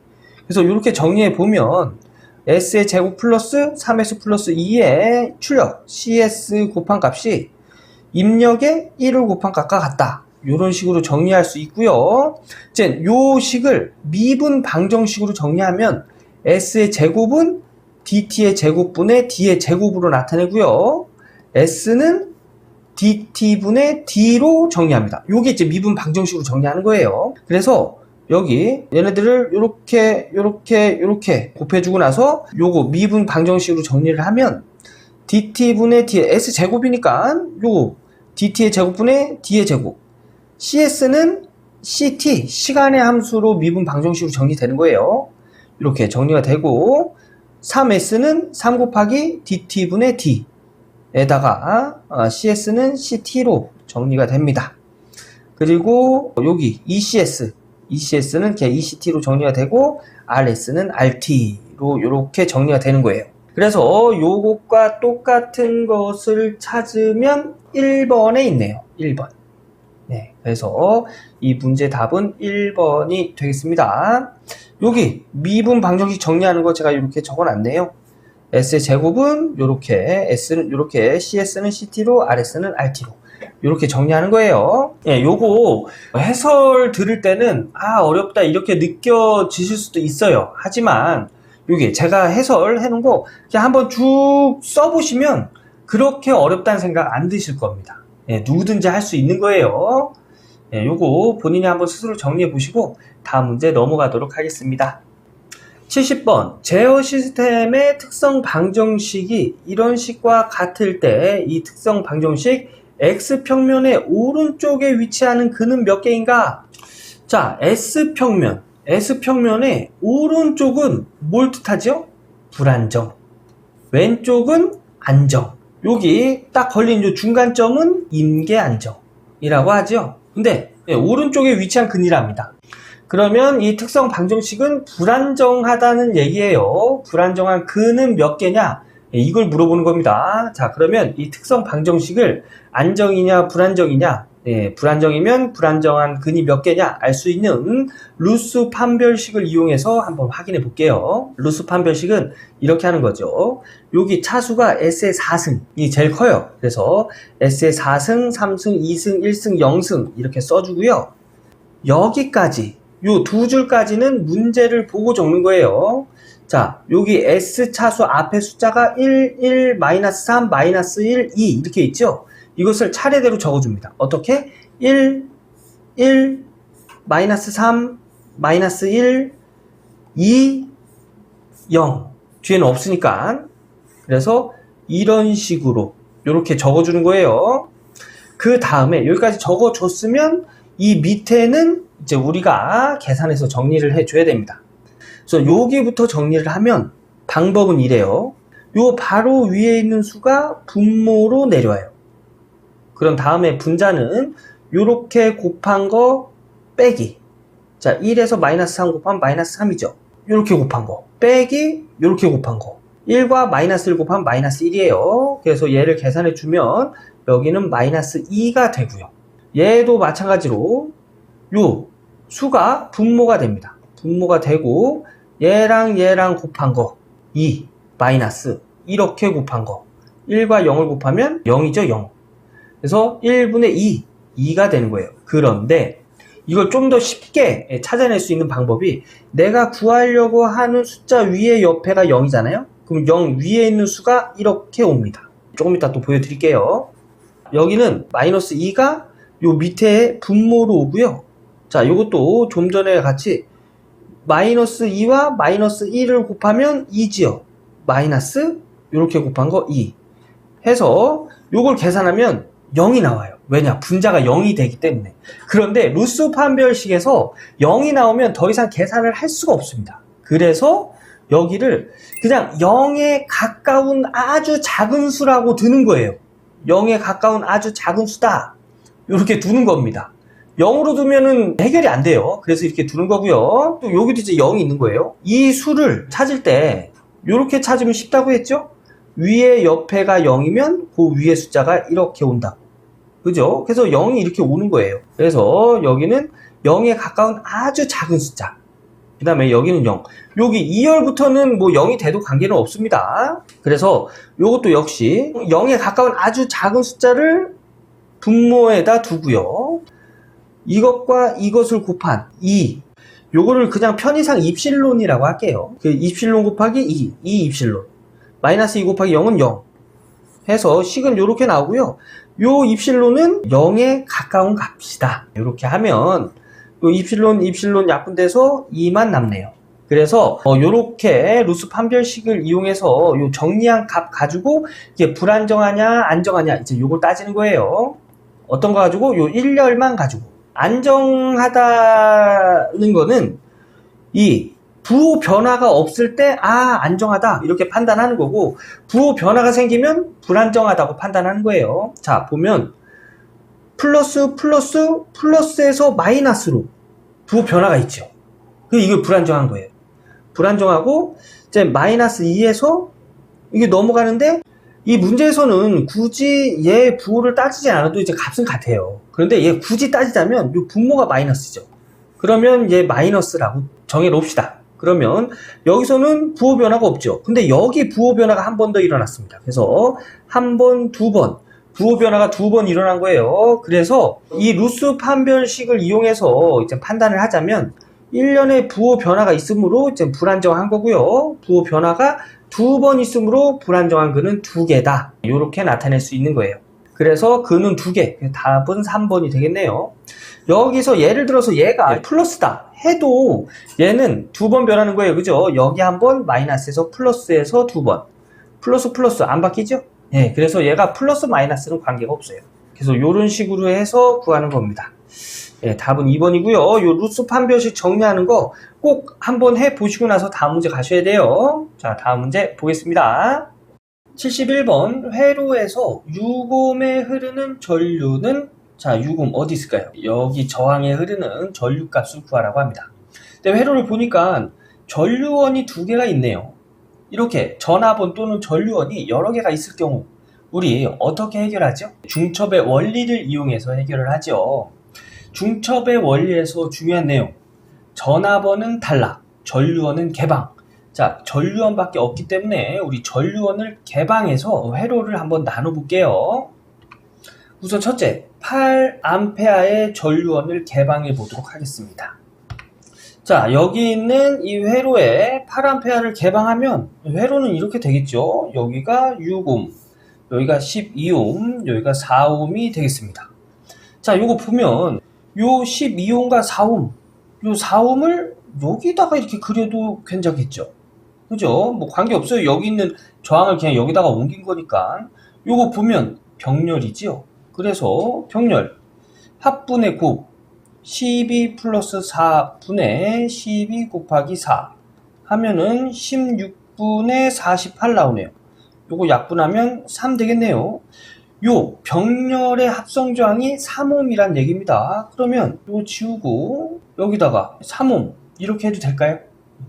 그래서 요렇게 정리해 보면 s의 제곱 플러스 3s 플러스 2의 출력 cs 곱한 값이 입력의 1을 곱한 값과 같다. 이런 식으로 정리할 수 있고요. 이제 요 식을 미분 방정식으로 정리하면 s의 제곱은 dt의 제곱분의 d의 제곱으로 나타내고요. s는 dt분의 d로 정리합니다. 요게 이제 미분 방정식으로 정리하는 거예요. 그래서 여기 얘네들을 요렇게 곱해주고 나서 요거 미분 방정식으로 정리를 하면 dt분의 d, s제곱이니까 요거 dt의 제곱분의 d의 제곱, cs는 ct, 시간의 함수로 미분 방정식으로 정리되는 거예요. 이렇게 정리가 되고 3s는 3 곱하기 dt분의 d 에다가 cs는 ct로 정리가 됩니다. 그리고 여기 ECS는 그냥 ECT로 정리가 되고 RS는 RT로 이렇게 정리가 되는 거예요. 그래서 요것과 똑같은 것을 찾으면 1번에 있네요. 1번. 네, 그래서 이 문제 답은 1번이 되겠습니다. 여기 미분 방정식 정리하는 거 제가 이렇게 적어놨네요. S의 제곱은 요렇게, S는 요렇게, CS는 CT로, RS는 RT로 요렇게 정리하는 거예요. 예, 요거 해설 들을 때는 어렵다 이렇게 느껴지실 수도 있어요. 하지만 요게 제가 해설해 놓은 거 그냥 한번 쭉 써보시면 그렇게 어렵다는 생각 안 드실 겁니다. 예, 누구든지 할 수 있는 거예요. 예, 요거 본인이 한번 스스로 정리해 보시고 다음 문제 넘어가도록 하겠습니다. 70번 제어 시스템의 특성 방정식이 이런 식과 같을 때 이 특성 방정식 X평면의 오른쪽에 위치하는 근은 몇 개인가? 자, S평면의 오른쪽은 뭘 뜻하죠? 불안정. 왼쪽은 안정. 여기 딱 걸린 요 중간점은 임계안정이라고 하죠. 근데 오른쪽에 위치한 근이랍니다. 그러면 이 특성 방정식은 불안정하다는 얘기예요. 불안정한 근은 몇 개냐? 이걸 물어보는 겁니다. 자, 그러면 이 특성 방정식을 안정이냐 불안정이냐, 불안정이면 불안정한 근이 몇 개냐 알 수 있는 루스 판별식을 이용해서 한번 확인해 볼게요. 루스 판별식은 이렇게 하는 거죠. 여기 차수가 S의 4승이 제일 커요. 그래서 S의 4승, 3승, 2승, 1승, 0승 이렇게 써주고요. 여기까지 요 두 줄까지는 문제를 보고 적는 거예요. 자, 여기 S 차수 앞에 숫자가 1, 1, 마이너스 3, 마이너스 1, 2 이렇게 있죠? 이것을 차례대로 적어줍니다. 어떻게? 1, 1, 마이너스 3, 마이너스 1, 2, 0. 뒤에는 없으니까. 그래서 이런 식으로 이렇게 적어주는 거예요. 그 다음에 여기까지 적어줬으면 이 밑에는 이제 우리가 계산해서 정리를 해줘야 됩니다. 그래서 여기부터 정리를 하면 방법은 이래요. 요 바로 위에 있는 수가 분모로 내려와요. 그럼 다음에 분자는 요렇게 곱한 거 빼기. 자, 1에서 마이너스 3 곱하면 마이너스 3이죠. 요렇게 곱한 거 빼기 요렇게 곱한 거. 1과 마이너스 1 곱하면 마이너스 1이에요. 그래서 얘를 계산해 주면 여기는 마이너스 2가 되고요. 얘도 마찬가지로 요 수가 분모가 됩니다. 분모가 되고 얘랑 곱한 거 2. 마이너스 이렇게 곱한 거. 1과 0을 곱하면 0이죠, 0. 그래서 1분의 2, 2가 되는 거예요. 그런데 이걸 좀 더 쉽게 찾아낼 수 있는 방법이 내가 구하려고 하는 숫자 위에 옆에가 0이잖아요. 그럼 0 위에 있는 수가 이렇게 옵니다. 조금 이따 또 보여드릴게요. 여기는 마이너스 2가 요 밑에 분모로 오고요. 자, 요것도 좀 전에 같이 마이너스 2와 마이너스 1을 곱하면 2지요. 마이너스 이렇게 곱한 거 2 해서 요걸 계산하면 0이 나와요. 왜냐? 분자가 0이 되기 때문에. 그런데 루스 판별식에서 0이 나오면 더 이상 계산을 할 수가 없습니다. 그래서 여기를 그냥 0에 가까운 아주 작은 수라고 드는 거예요. 0에 가까운 아주 작은 수다. 이렇게 두는 겁니다. 0으로 두면은 해결이 안 돼요. 그래서 이렇게 두는 거고요. 또 여기도 이제 0이 있는 거예요. 이 수를 찾을 때 이렇게 찾으면 쉽다고 했죠? 위에 옆에가 0이면 그 위에 숫자가 이렇게 온다. 그죠? 그래서 0이 이렇게 오는 거예요. 그래서 여기는 0에 가까운 아주 작은 숫자. 그 다음에 여기는 0. 여기 2열부터는 뭐 0이 돼도 관계는 없습니다. 그래서 이것도 역시 0에 가까운 아주 작은 숫자를 분모에다 두고요. 이것과 이것을 곱한 2. 요거를 그냥 편의상 입실론이라고 할게요. 그 입실론 곱하기 2. 2 입실론. 마이너스 2 곱하기 0은 0. 해서 식은 요렇게 나오고요. 요 입실론은 0에 가까운 값이다. 이렇게 하면 요 입실론 약분돼서 2만 남네요. 그래서 요렇게 루스 판별식을 이용해서 요 정리한 값 가지고 이게 불안정하냐 안정하냐 이제 요걸 따지는 거예요. 어떤 거 가지고? 요 1열만 가지고. 안정하다는 거는 이 부호 변화가 없을 때 안정하다 이렇게 판단하는 거고, 부호 변화가 생기면 불안정하다고 판단하는 거예요. 자, 보면 플러스에서 마이너스로 부호 변화가 있죠. 이거 불안정한 거예요. 불안정하고 이제 마이너스 2에서 이게 넘어가는데, 이 문제에서는 굳이 얘 부호를 따지지 않아도 이제 값은 같아요. 그런데 얘 굳이 따지자면 이 분모가 마이너스죠. 그러면 얘 마이너스라고 정해놓읍시다. 그러면 여기서는 부호 변화가 없죠. 근데 여기 부호 변화가 한 번 더 일어났습니다. 그래서 한 번, 두 번 부호 변화가 두 번 일어난 거예요. 그래서 이 루스 판별식을 이용해서 이제 판단을 하자면 1년에 부호 변화가 있으므로 이제 불안정한 거고요. 부호 변화가 두 번 있으므로 불안정한 근은 두 개다. 이렇게 나타낼 수 있는 거예요. 그래서 근은 두 개. 답은 3번이 되겠네요. 여기서 예를 들어서 얘가 플러스다 해도 얘는 두 번 변하는 거예요. 그죠? 여기 한 번, 마이너스에서 플러스에서 두 번. 플러스 안 바뀌죠? 예, 그래서 얘가 플러스 마이너스는 관계가 없어요. 그래서 이런 식으로 해서 구하는 겁니다. 예, 답은 2번이고요. 요 루스 판별식 정리하는 거 꼭 한번 해보시고 나서 다음 문제 가셔야 돼요. 자, 다음 문제 보겠습니다. 71번 회로에서 유곰에 흐르는 전류는, 자, 유곰 어디 있을까요? 여기 저항에 흐르는 전류값을 구하라고 합니다. 근데 회로를 보니까 전류원이 두 개가 있네요. 이렇게 전압원 또는 전류원이 여러 개가 있을 경우 우리 어떻게 해결하죠? 중첩의 원리를 이용해서 해결을 하죠. 중첩의 원리에서 중요한 내용, 전압원은 탈락, 전류원은 개방. 자, 전류원밖에 없기 때문에 우리 전류원을 개방해서 회로를 한번 나눠볼게요. 우선 첫째, 8A의 전류원을 개방해 보도록 하겠습니다. 자, 여기 있는 이 회로에 8A를 개방하면 회로는 이렇게 되겠죠. 여기가 6옴, 여기가 12옴, 여기가 4옴이 되겠습니다. 자, 요거 보면 요 12옴과 4옴, 요 4옴을 여기다가 이렇게 그려도 괜찮겠죠. 그죠? 뭐 관계없어요. 여기 있는 저항을 그냥 여기다가 옮긴 거니까. 요거 보면 병렬이지요. 그래서 병렬 합분의 곱 12 플러스 4분의 12 곱하기 4 하면은 16분의 48 나오네요. 요거 약분하면 3 되겠네요. 요 병렬의 합성 저항이 3옴이란 얘기입니다. 그러면 요거 지우고 여기다가 3옴 이렇게 해도 될까요?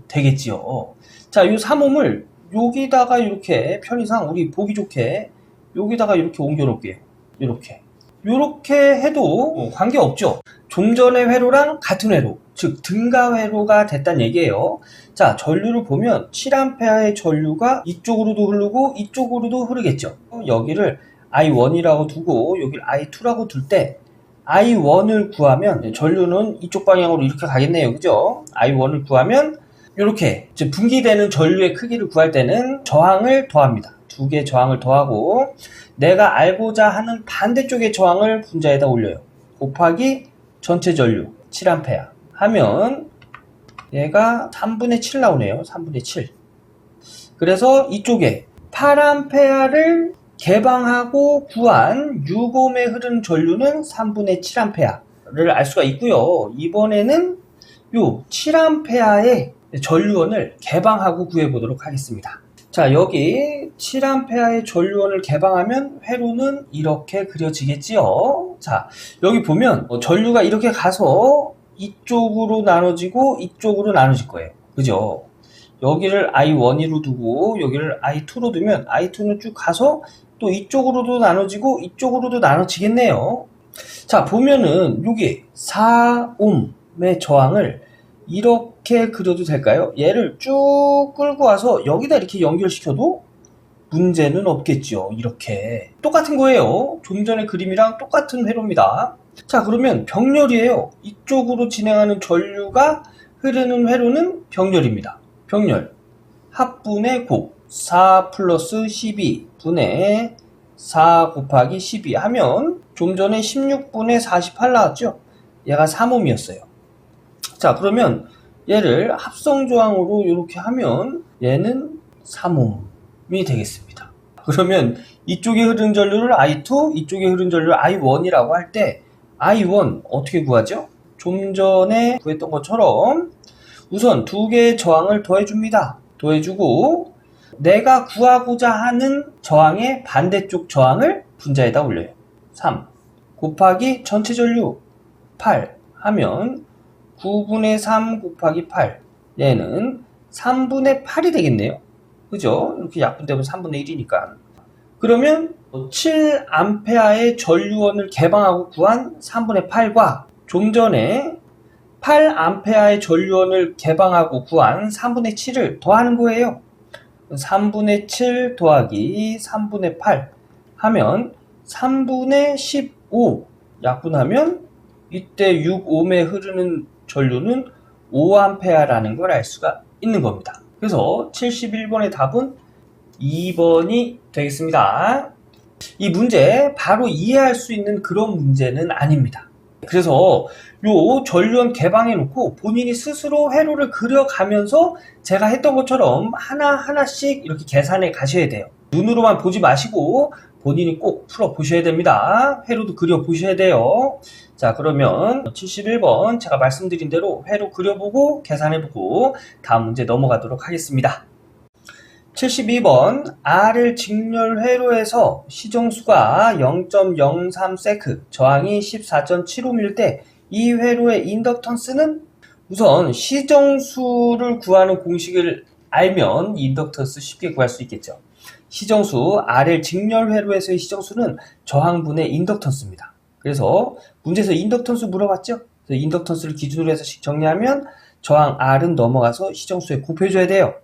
되겠지요. 자, 요 3옴을 여기다가 이렇게 편의상 우리 보기 좋게 여기다가 이렇게 옮겨 놓을게요. 이렇게 요렇게 해도 관계없죠. 좀 전의 회로랑 같은 회로, 즉 등가 회로가 됐다는 얘기예요. 자, 전류를 보면 7A의 전류가 이쪽으로도 흐르고 이쪽으로도 흐르겠죠. 여기를 I1이라고 두고 여기를 I2라고 둘 때 I1을 구하면 전류는 이쪽 방향으로 이렇게 가겠네요. 그죠? I1을 구하면 이렇게 분기되는 전류의 크기를 구할 때는 저항을 더합니다. 두 개의 저항을 더하고 내가 알고자 하는 반대쪽의 저항을 분자에다 올려요. 곱하기 전체 전류 7A 하면 얘가 3분의 7 나오네요. 3분의 7. 그래서 이쪽에 8A를 개방하고 구한 6옴에 흐르는 전류는 3분의 7A를 알 수가 있고요. 이번에는 요 7A의 전류원을 개방하고 구해보도록 하겠습니다. 자, 여기 7A의 전류원을 개방하면 회로는 이렇게 그려지겠지요. 자, 여기 보면 전류가 이렇게 가서 이쪽으로 나눠지고 이쪽으로 나눠질 거예요. 그죠? 여기를 I1로 두고 여기를 I2로 두면 I2는 쭉 가서 또 이쪽으로도 나눠지고 이쪽으로도 나눠지겠네요. 자, 보면은 여기 4옴의 저항을 이렇게 그려도 될까요? 얘를 쭉 끌고 와서 여기다 이렇게 연결시켜도 문제는 없겠죠. 이렇게 똑같은 거예요. 좀 전의 그림이랑 똑같은 회로입니다. 자, 그러면 병렬이에요. 이쪽으로 진행하는 전류가 흐르는 회로는 병렬입니다. 병렬 합분의 곱 4 플러스 12 분의 4 곱하기 12 하면 좀 전에 16분의 48 나왔죠? 얘가 3옴이었어요. 자, 그러면 얘를 합성조항으로 이렇게 하면 얘는 3옴이 되겠습니다. 그러면 이쪽에 흐르는 전류를 I2, 이쪽에 흐르는 전류를 I1이라고 할 때 I1 어떻게 구하죠? 좀 전에 구했던 것처럼 우선 두 개의 저항을 더해줍니다. 더해주고 내가 구하고자 하는 저항의 반대쪽 저항을 분자에다 올려요. 3 곱하기 전체 전류 8 하면 9분의 3 곱하기 8 얘는 3분의 8이 되겠네요. 그죠? 이렇게 약분되면 3분의 1이니까. 그러면 7A의 전류원을 개방하고 구한 3분의 8과 좀 전에 8A의 전류원을 개방하고 구한 3분의 7을 더하는 거예요. 3분의 7 더하기 3분의 8 하면 3분의 15 약분하면 이때 6옴에 흐르는 전류는 5A라는 걸 알 수가 있는 겁니다. 그래서 71번의 답은 2번이 되겠습니다. 이 문제 바로 이해할 수 있는 그런 문제는 아닙니다. 그래서 요 전류원 개방해 놓고 본인이 스스로 회로를 그려가면서 제가 했던 것처럼 하나하나씩 이렇게 계산해 가셔야 돼요. 눈으로만 보지 마시고 본인이 꼭 풀어 보셔야 됩니다. 회로도 그려 보셔야 돼요. 자, 그러면 71번 제가 말씀드린 대로 회로 그려보고 계산해보고 다음 문제 넘어가도록 하겠습니다. 72번 R을 직렬 회로에서 시정수가 0.03세크, 저항이 14.75일 때 이 회로의 인덕턴스는? 우선 시정수를 구하는 공식을 알면 인덕턴스 쉽게 구할 수 있겠죠. 시정수 R을 직렬 회로에서의 시정수는 저항분의 인덕턴스입니다. 그래서 문제에서 인덕턴스 물어봤죠? 그래서 인덕턴스를 기준으로 해서 정리하면 저항 R은 넘어가서 시정수에 곱해줘야 돼요.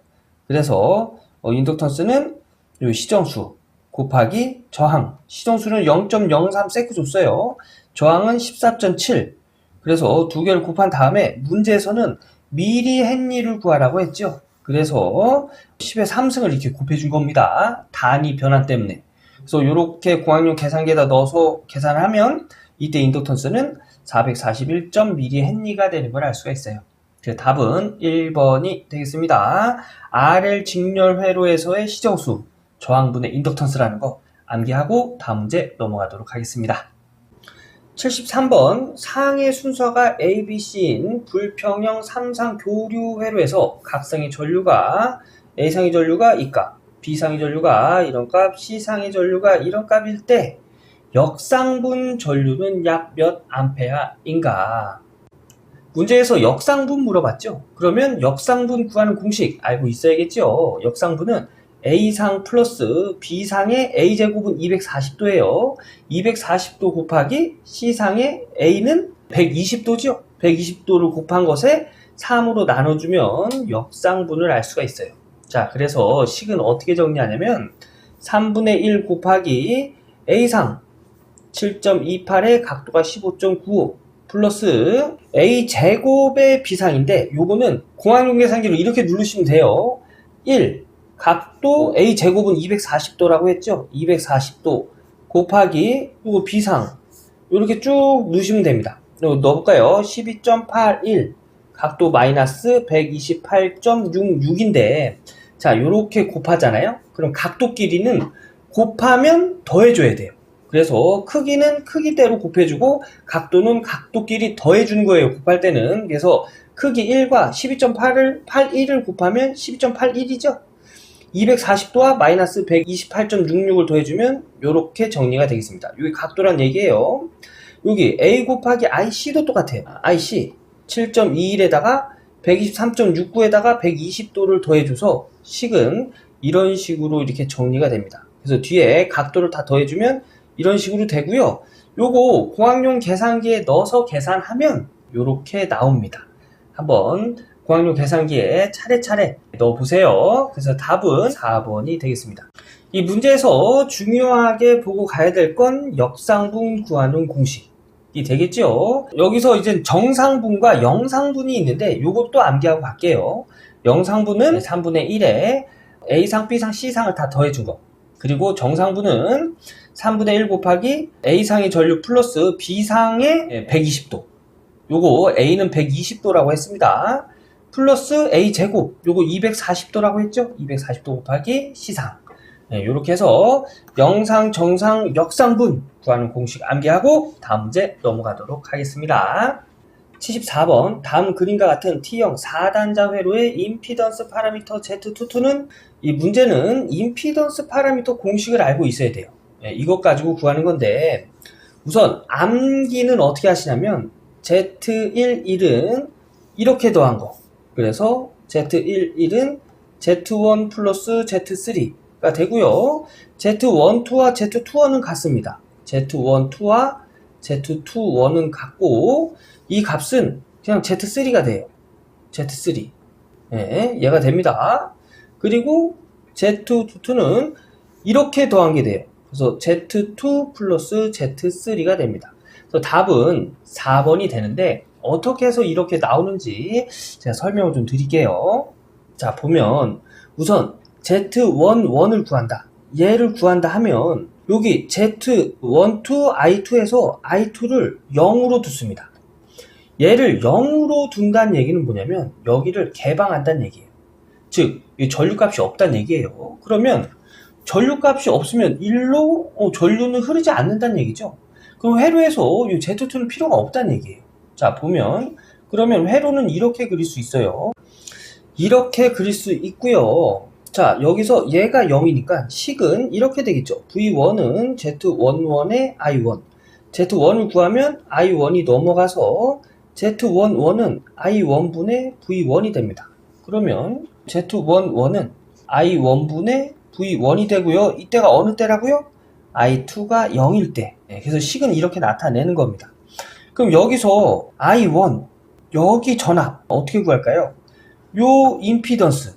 그래서 인덕턴스는 이 시정수 곱하기 저항. 시정수는 0.03세크 줬어요. 저항은 14.7. 그래서 두 개를 곱한 다음에 문제에서는 미리헨리를 구하라고 했죠. 그래서 10의 3승을 이렇게 곱해준 겁니다. 단위 변화 때문에. 그래서 이렇게 공학용 계산기에다 넣어서 계산을 하면 이때 인덕턴스는 441.mH가 되는 걸 알 수가 있어요. 그래서 답은 1번이 되겠습니다. RL 직렬 회로에서의 시정수, 저항분의 인덕턴스라는 거 암기하고 다음 문제 넘어가도록 하겠습니다. 73번 상의 순서가 A, B, C인 불평형 3상 교류 회로에서 각상의 전류가 A상의 전류가 이 값, B상의 전류가 이런 값, C상의 전류가 이런 값일 때 역상분 전류는 약 몇 암페어인가? 문제에서 역상분 물어봤죠? 그러면 역상분 구하는 공식 알고 있어야겠죠? 역상분은 A상 플러스 B상의 A제곱은 240도예요. 240도 곱하기 C상의 A는 120도죠. 120도를 곱한 것에 3으로 나눠주면 역상분을 알 수가 있어요. 자, 그래서 식은 어떻게 정리하냐면 3분의 1 곱하기 A상 7.28의 각도가 15.95 플러스 A제곱의 B상인데 요거는 공학용 계산기로 이렇게 누르시면 돼요. 1. 각도 A제곱은 240도라고 했죠. 240도 곱하기 요거 B상 이렇게 쭉 누르시면 됩니다. 그리고 넣어볼까요? 12.81 각도 마이너스 128.66인데 자, 요렇게 곱하잖아요. 그럼 각도 길이는 곱하면 더해줘야 돼요. 그래서 크기는 크기대로 곱해주고 각도는 각도끼리 더해주는 거예요. 곱할 때는. 그래서 크기 1과 12.81을 곱하면 12.81이죠. 240도와 마이너스 128.66을 더해주면 이렇게 정리가 되겠습니다. 여기 각도란 얘기예요. 여기 A 곱하기 IC도 똑같아요. IC 7.21에다가 123.69에다가 120도를 더해줘서 식은 이런 식으로 이렇게 정리가 됩니다. 그래서 뒤에 각도를 다 더해주면 이런 식으로 되고요. 요거 공학용 계산기에 넣어서 계산하면 요렇게 나옵니다. 한번 공학용 계산기에 차례차례 넣어보세요. 그래서 답은 4번이 되겠습니다. 이 문제에서 중요하게 보고 가야 될 건 역상분 구하는 공식이 되겠죠. 여기서 이제 정상분과 영상분이 있는데 요것도 암기하고 갈게요. 영상분은 3분의 1에 A상, B상, C상을 다 더해준 거. 그리고 정상분은 3분의 1 곱하기 A상의 전류 플러스 B상의 120도. 요거 A는 120도라고 했습니다. 플러스 A제곱. 요거 240도라고 했죠? 240도 곱하기 C상. 네, 요렇게 해서 영상, 정상, 역상분 구하는 공식 암기하고 다음 문제 넘어가도록 하겠습니다. 74번 다음 그림과 같은 T형 4단자 회로의 임피던스 파라미터 Z22는 이 문제는 임피던스 파라미터 공식을 알고 있어야 돼요. 네, 이것 가지고 구하는 건데 우선 암기는 어떻게 하시냐면 Z11은 이렇게 더한 거. 그래서 Z11은 Z1 플러스 Z3가 되고요. Z12와 Z21은 같습니다. Z12와 Z21은 같고 이 값은 그냥 Z3가 돼요. Z3. 네, 얘가 됩니다. 그리고 Z22는 이렇게 더한 게 돼요. 그래서 Z2 플러스 Z3가 됩니다. 그래서 답은 4번이 되는데 어떻게 해서 이렇게 나오는지 제가 설명을 좀 드릴게요. 자, 보면 우선 Z11을 구한다. 얘를 구한다 하면 여기 Z12, I2에서 I2를 0으로 두습니다. 얘를 0으로 둔다는 얘기는 뭐냐면 여기를 개방한다는 얘기예요. 즉, 이 전류값이 없다는 얘기예요. 그러면 전류값이 없으면 1로 전류는 흐르지 않는다는 얘기죠. 그럼 회로에서 이 Z2는 필요가 없다는 얘기예요. 자, 보면 그러면 회로는 이렇게 그릴 수 있어요. 이렇게 그릴 수 있고요. 자, 여기서 얘가 0이니까 식은 이렇게 되겠죠. V1은 Z11의 I1. Z1을 구하면 I1이 넘어가서 Z11은 I1분의 V1이 됩니다. 그러면 Z11은 I1분의 V1이 되고요. 이때가 어느 때라고요? I2가 0일 때. 그래서 식은 이렇게 나타내는 겁니다. 그럼 여기서 I1, 여기 전압 어떻게 구할까요? 요 임피던스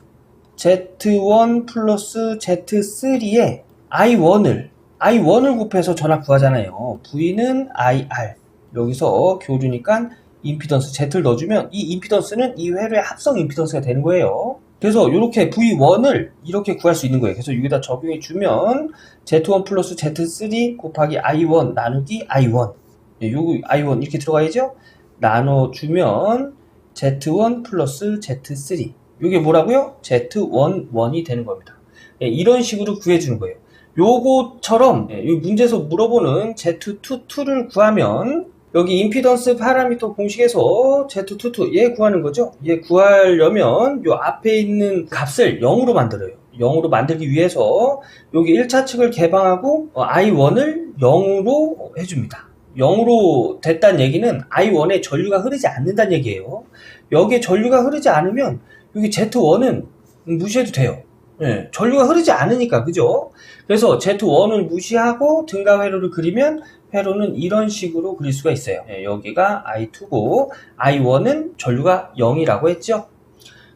Z1 플러스 Z3에 I1을 곱해서 전압 구하잖아요. V는 IR. 여기서 교류니까 임피던스 Z를 넣어주면 이 임피던스는 이 회로의 합성 임피던스가 되는 거예요. 그래서 이렇게 V1을 이렇게 구할 수 있는 거예요. 그래서 여기다 적용해 주면 Z1 플러스 Z3 곱하기 I1 나누기 I1. 요거 I1 이렇게 들어가야죠? 나눠주면 Z1 플러스 Z3. 이게 뭐라고요? Z11이 되는 겁니다. 이런 식으로 구해주는 거예요. 요거처럼 이 문제에서 물어보는 Z22를 구하면 여기 임피던스 파라미터 공식에서 Z22 얘 구하는 거죠. 얘 구하려면 요 앞에 있는 값을 0으로 만들어요. 0으로 만들기 위해서 여기 1차 측을 개방하고 I1을 0으로 해줍니다. 0으로 됐다는 얘기는 I1에 전류가 흐르지 않는다는 얘기예요. 여기에 전류가 흐르지 않으면 여기 Z1은 무시해도 돼요. 예, 전류가 흐르지 않으니까, 그죠? 그래서 Z1을 무시하고 등가 회로를 그리면 회로는 이런 식으로 그릴 수가 있어요. 예, 여기가 I2고 I1은 전류가 0이라고 했죠?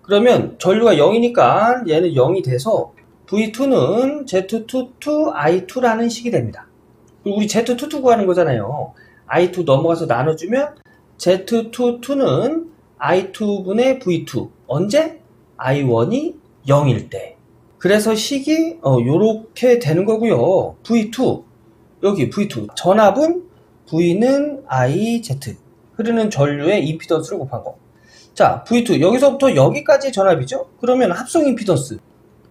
그러면 전류가 0이니까 얘는 0이 돼서 V2는 Z22 I2라는 식이 됩니다. 그리고 우리 Z22 구하는 거잖아요. I2 넘어가서 나눠주면 Z22는 I2분의 V2. 언제? I1이 0일 때. 그래서 식이 요렇게 되는 거고요. V2. 여기 V2. 전압은 V는 IZ. 흐르는 전류의 임피던스를 곱한 거. 자, V2. 여기서부터 여기까지 전압이죠? 그러면 합성 임피던스.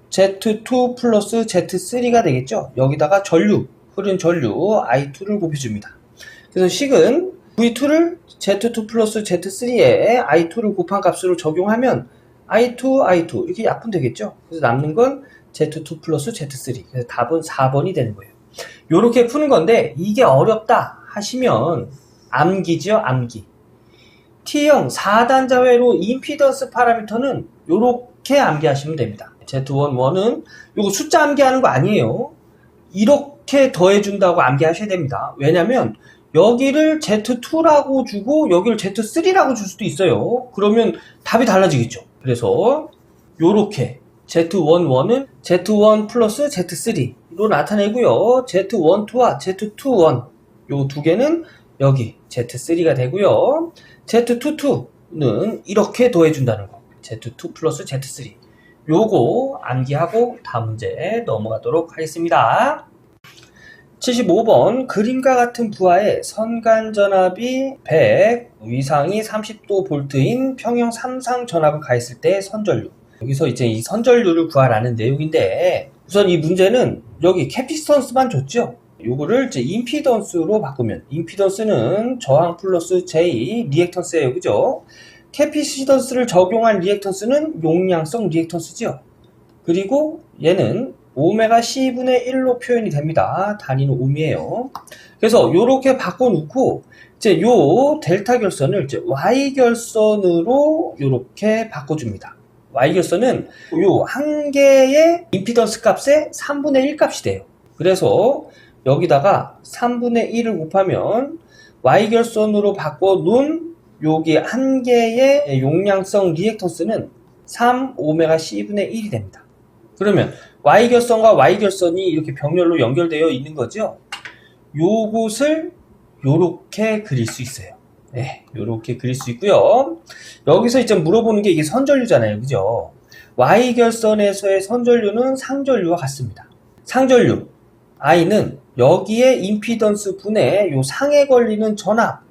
Z2 플러스 Z3가 되겠죠? 여기다가 전류. 흐르는 전류 I2를 곱해줍니다. 그래서 식은 V2를 Z2 플러스 Z3에 I2를 곱한 값으로 적용하면 I2 이렇게 약분 되겠죠? 그래서 남는 건 Z2 플러스 Z3. 그래서 답은 4번이 되는 거예요. 요렇게 푸는 건데 이게 어렵다 하시면 암기죠, 암기. T형 4단자회로 임피던스 파라미터는 요렇게 암기하시면 됩니다. Z11은 요거 숫자 암기하는 거 아니에요. 이렇게 더해준다고 암기하셔야 됩니다. 왜냐면 여기를 Z2라고 주고 여기를 Z3라고 줄 수도 있어요. 그러면 답이 달라지겠죠. 그래서 요렇게 Z11은 Z1 플러스 Z3로 나타내고요. Z12와 Z21 요 두 개는 여기 Z3가 되고요. Z22는 이렇게 더해준다는 거. Z2 플러스 Z3 요거 암기하고 다음 문제 넘어가도록 하겠습니다. 75번 그림과 같은 부하의 선간전압이 100, 위상이 30도 볼트인 평형 3상 전압을 가했을 때 선전류. 여기서 이제 이 선전류를 구하라는 내용인데 우선 이 문제는 여기 캐피스턴스만 줬죠. 요거를 이제 임피던스로 바꾸면 임피던스는 저항 플러스 J 리액턴스예요. 그죠? 캐피시던스를 적용한 리액턴스는 용량성 리액턴스죠. 그리고 얘는 오메가 C분의 1로 표현이 됩니다. 단위는 옴이에요. 그래서 요렇게 바꿔놓고 이제 요 델타 결선을 이제 Y 결선으로 요렇게 바꿔줍니다. Y 결선은 요 한 개의 임피던스 값의 3분의 1 값이 돼요. 그래서 여기다가 3분의 1을 곱하면 Y 결선으로 바꿔놓은 여기 한 개의 용량성 리액턴스는 3 오메가 C분의 1이 됩니다. 그러면 Y결선과 Y결선이 이렇게 병렬로 연결되어 있는 거죠. 요것을 요렇게 그릴 수 있어요. 네, 요렇게 그릴 수 있고요. 여기서 이제 물어보는 게 이게 선전류잖아요. 그죠? Y결선에서의 선전류는 상전류와 같습니다. 상전류 I는 여기에 임피던스 분의 요 상에 걸리는 전압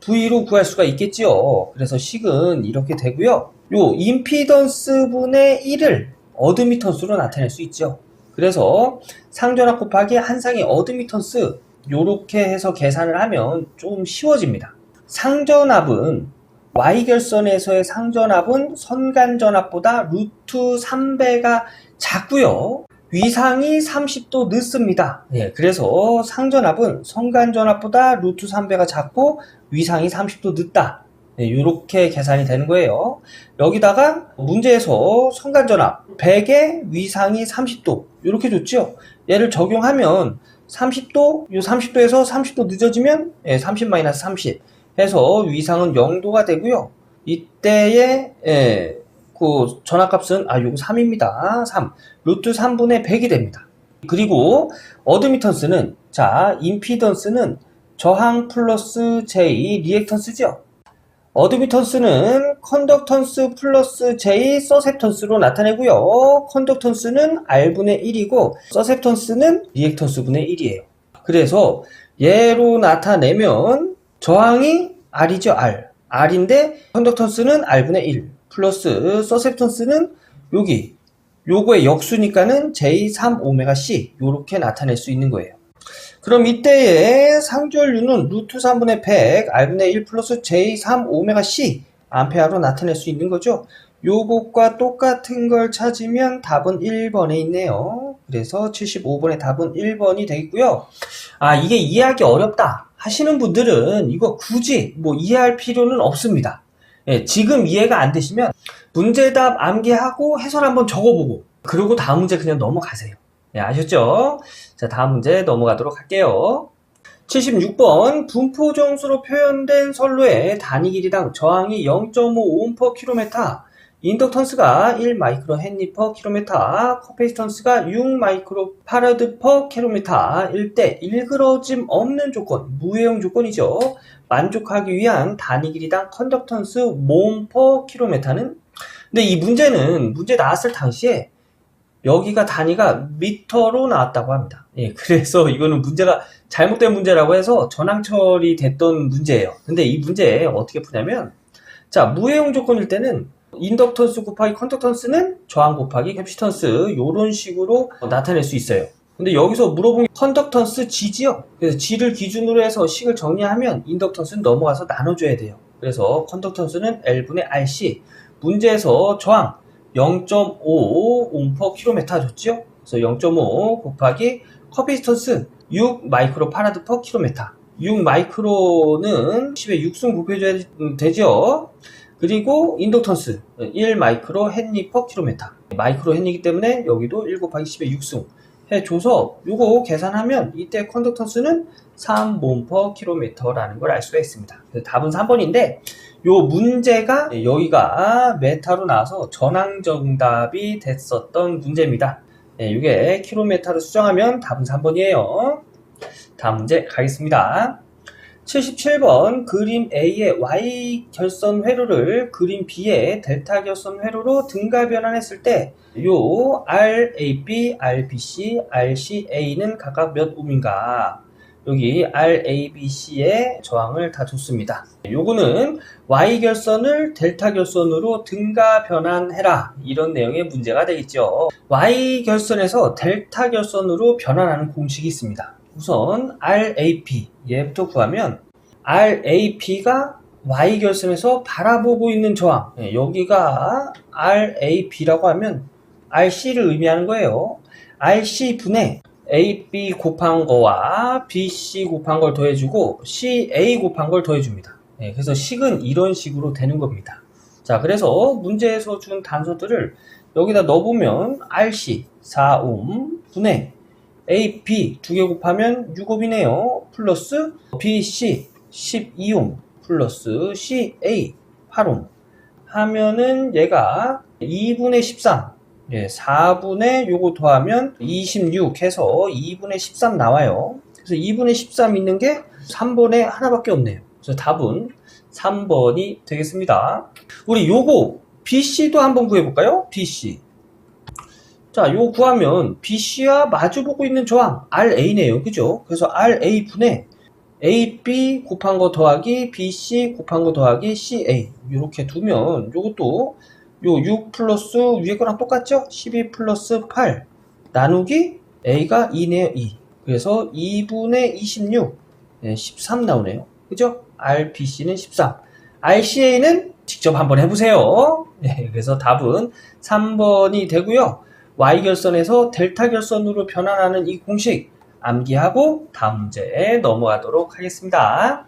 V로 구할 수가 있겠지요. 그래서 식은 이렇게 되고요. 요 임피던스 분의 1을 어드미턴스로 나타낼 수 있죠. 그래서 상전압 곱하기 한 상의 어드미턴스 요렇게 해서 계산을 하면 좀 쉬워집니다. 상전압은 Y결선에서의 상전압은 선간전압보다 루트 3배가 작고요. 위상이 30도 늦습니다. 예, 그래서 상전압은 선간전압보다 루트 3배가 작고 위상이 30도 늦다. 네, 이렇게 계산이 되는 거예요. 여기다가 문제에서 선간전압 100에 위상이 30도 이렇게 줬죠. 얘를 적용하면 30도, 요 30도에서 30도 늦어지면 30-30 해서 위상은 0도가 되고요. 이때의 그 전압값은 요거 3입니다. 3. 루트 3분의 100이 됩니다. 그리고 어드미턴스는 자, 임피던스는 저항 플러스 J 리액턴스죠. 어드미턴스는 컨덕턴스 플러스 J 서셉턴스로 나타내고요. 컨덕턴스는 R분의 1이고 서셉턴스는 리액턴스분의 1이에요. 그래서 얘로 나타내면 저항이 R이죠. R. R인데 컨덕턴스는 R분의 1 플러스 서셉턴스는 여기 요거의 역수니까는 J3-오메가-C 요렇게 나타낼 수 있는 거예요. 그럼 이때의 상전류는 루트 3분의 100 R분의 1 플러스 J3-오메가-C 암페어로 나타낼 수 있는 거죠. 요것과 똑같은 걸 찾으면 답은 1번에 있네요. 그래서 75번의 답은 1번이 되겠고요. 이게 이해하기 어렵다 하시는 분들은 이거 굳이 이해할 필요는 없습니다. 지금 이해가 안 되시면 문제답 암기하고 해설 한번 적어보고 그리고 다음 문제 그냥 넘어가세요. 네, 아셨죠? 자, 다음 문제 넘어가도록 할게요. 76번 분포정수로 표현된 선로의 단위 길이당 저항이 0.5옴/km, 인덕턴스가 1 마이크로 헨리 퍼 킬로미터, 커패시턴스가 6 마이크로 파라드 퍼 킬로미터 일 때 일그러짐 없는 조건, 무해용 조건이죠. 만족하기 위한 단위 길이당 컨덕턴스 몸 퍼 킬로미터는, 근데 이 문제는 문제 나왔을 당시에 여기가 단위가 미터로 나왔다고 합니다. 예, 그래서 이거는 문제가 잘못된 문제라고 해서 전항 처리됐던 문제예요. 근데 이 문제 어떻게 푸냐면, 자, 무해용 조건일 때는 인덕턴스 곱하기 컨덕턴스는 저항 곱하기 캡시턴스, 요런 식으로 나타낼 수 있어요. 근데 여기서 물어본 게 컨덕턴스 G지요. 그래서 G를 기준으로 해서 식을 정리하면 인덕턴스는 넘어가서 나눠줘야 돼요. 그래서 컨덕턴스는 L분의 RC, 문제에서 저항 0.5옴/km 줬죠. 그래서 0.5 곱하기 커피스턴스 6 마이크로 파라드 퍼 킬로미터. 6 마이크로는 10에 6승 곱해줘야 되죠. 그리고 인덕턴스 1 마이크로 헨리 퍼 킬로미터. 마이크로 헨리이기 때문에 여기도 1 곱하기 10에 6승 해줘서 요거 계산하면 이때 컨덕턴스는 3옴/km라는 걸 알 수가 있습니다. 그래서 답은 3번인데, 요 문제가 여기가 메타로 나와서 전항 정답이 됐었던 문제입니다. 이게 킬로미터로 수정하면 답은 3번이에요. 다음 문제 가겠습니다. 77번 그림 A의 Y 결선 회로를 그림 B의 델타 결선 회로로 등가 변환했을 때 요 RAB, RBC, RCA는 각각 몇 옴인가? 여기 RABC의 저항을 다 줬습니다. 요거는 Y 결선을 델타 결선으로 등가 변환해라, 이런 내용의 문제가 되겠죠. Y 결선에서 델타 결선으로 변환하는 공식이 있습니다. 우선 RAP 얘부터 구하면, RAP가 Y결선에서 바라보고 있는 저항, 여기가 RAP라고 하면 RC를 의미하는 거예요. RC분의 AB 곱한 거와 BC 곱한 걸 더해주고 CA 곱한 걸 더해줍니다. 그래서 식은 이런 식으로 되는 겁니다. 자, 그래서 문제에서 준 단서들을 여기다 넣어보면 RC 4옴 분의 AB 2개 곱하면 6옴이네요. 플러스 BC 12옴 플러스 CA 8옴 하면은 얘가 2분의 13, 4분의 요거 더하면 26 해서 2분의 13 나와요. 그래서 2분의 13 있는 게 3번에 하나밖에 없네요. 그래서 답은 3번이 되겠습니다. 우리 요거 BC도 한번 구해볼까요? BC. 자, 요거 구하면 BC와 마주보고 있는 저항 RA네요. 그죠? 그래서 RA 분의 AB 곱한 거 더하기 BC 곱한 거 더하기 CA 이렇게 두면 요것도 요 6 플러스 위에 거랑 똑같죠? 12 플러스 8 나누기 A가 2네요. 2. 그래서 2분의 26 13 나오네요. 그죠? RBC는 13. RCA는 직접 한번 해보세요. 그래서 답은 3번이 되고요. Y결선에서 델타 결선으로 변환하는 이 공식 암기하고 다음 문제에 넘어가도록 하겠습니다.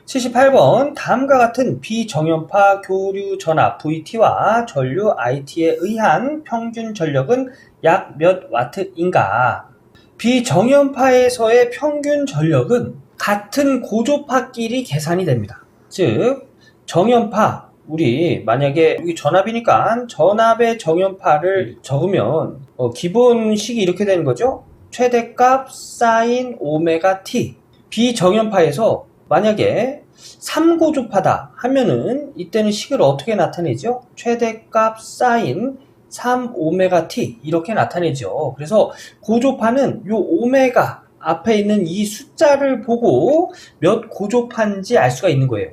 78번 다음과 같은 비정연파 교류 전압 VT와 전류 IT에 의한 평균 전력은 약 몇 와트인가? 비정연파에서의 평균 전력은 같은 고조파끼리 계산이 됩니다. 즉 정연파, 우리 만약에 여기 전압이니까 전압의 정연파를 적으면 기본식이 이렇게 되는 거죠. 최대값 사인 오메가 t. 비정연파에서 만약에 3고조파다 하면은 이때는 식을 어떻게 나타내죠? 최대값 사인 3 오메가 t 이렇게 나타내죠. 그래서 고조파는 요 오메가 앞에 있는 이 숫자를 보고 몇 고조파인지 알 수가 있는 거예요.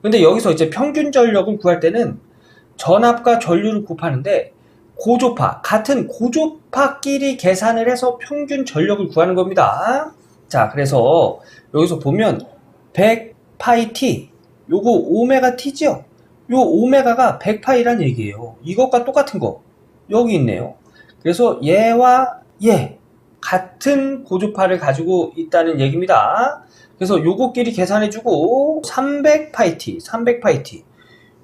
근데 여기서 이제 평균 전력을 구할 때는 전압과 전류를 곱하는데 고조파, 같은 고조파끼리 계산을 해서 평균 전력을 구하는 겁니다. 자, 그래서 여기서 보면 100파이 t, 요거 오메가 t죠? 요 오메가가 100파이란 얘기예요. 이것과 똑같은 거 여기 있네요. 그래서 얘와 얘 같은 고조파를 가지고 있다는 얘기입니다. 그래서 요거끼리 계산해주고 300파이 t, 300파이 t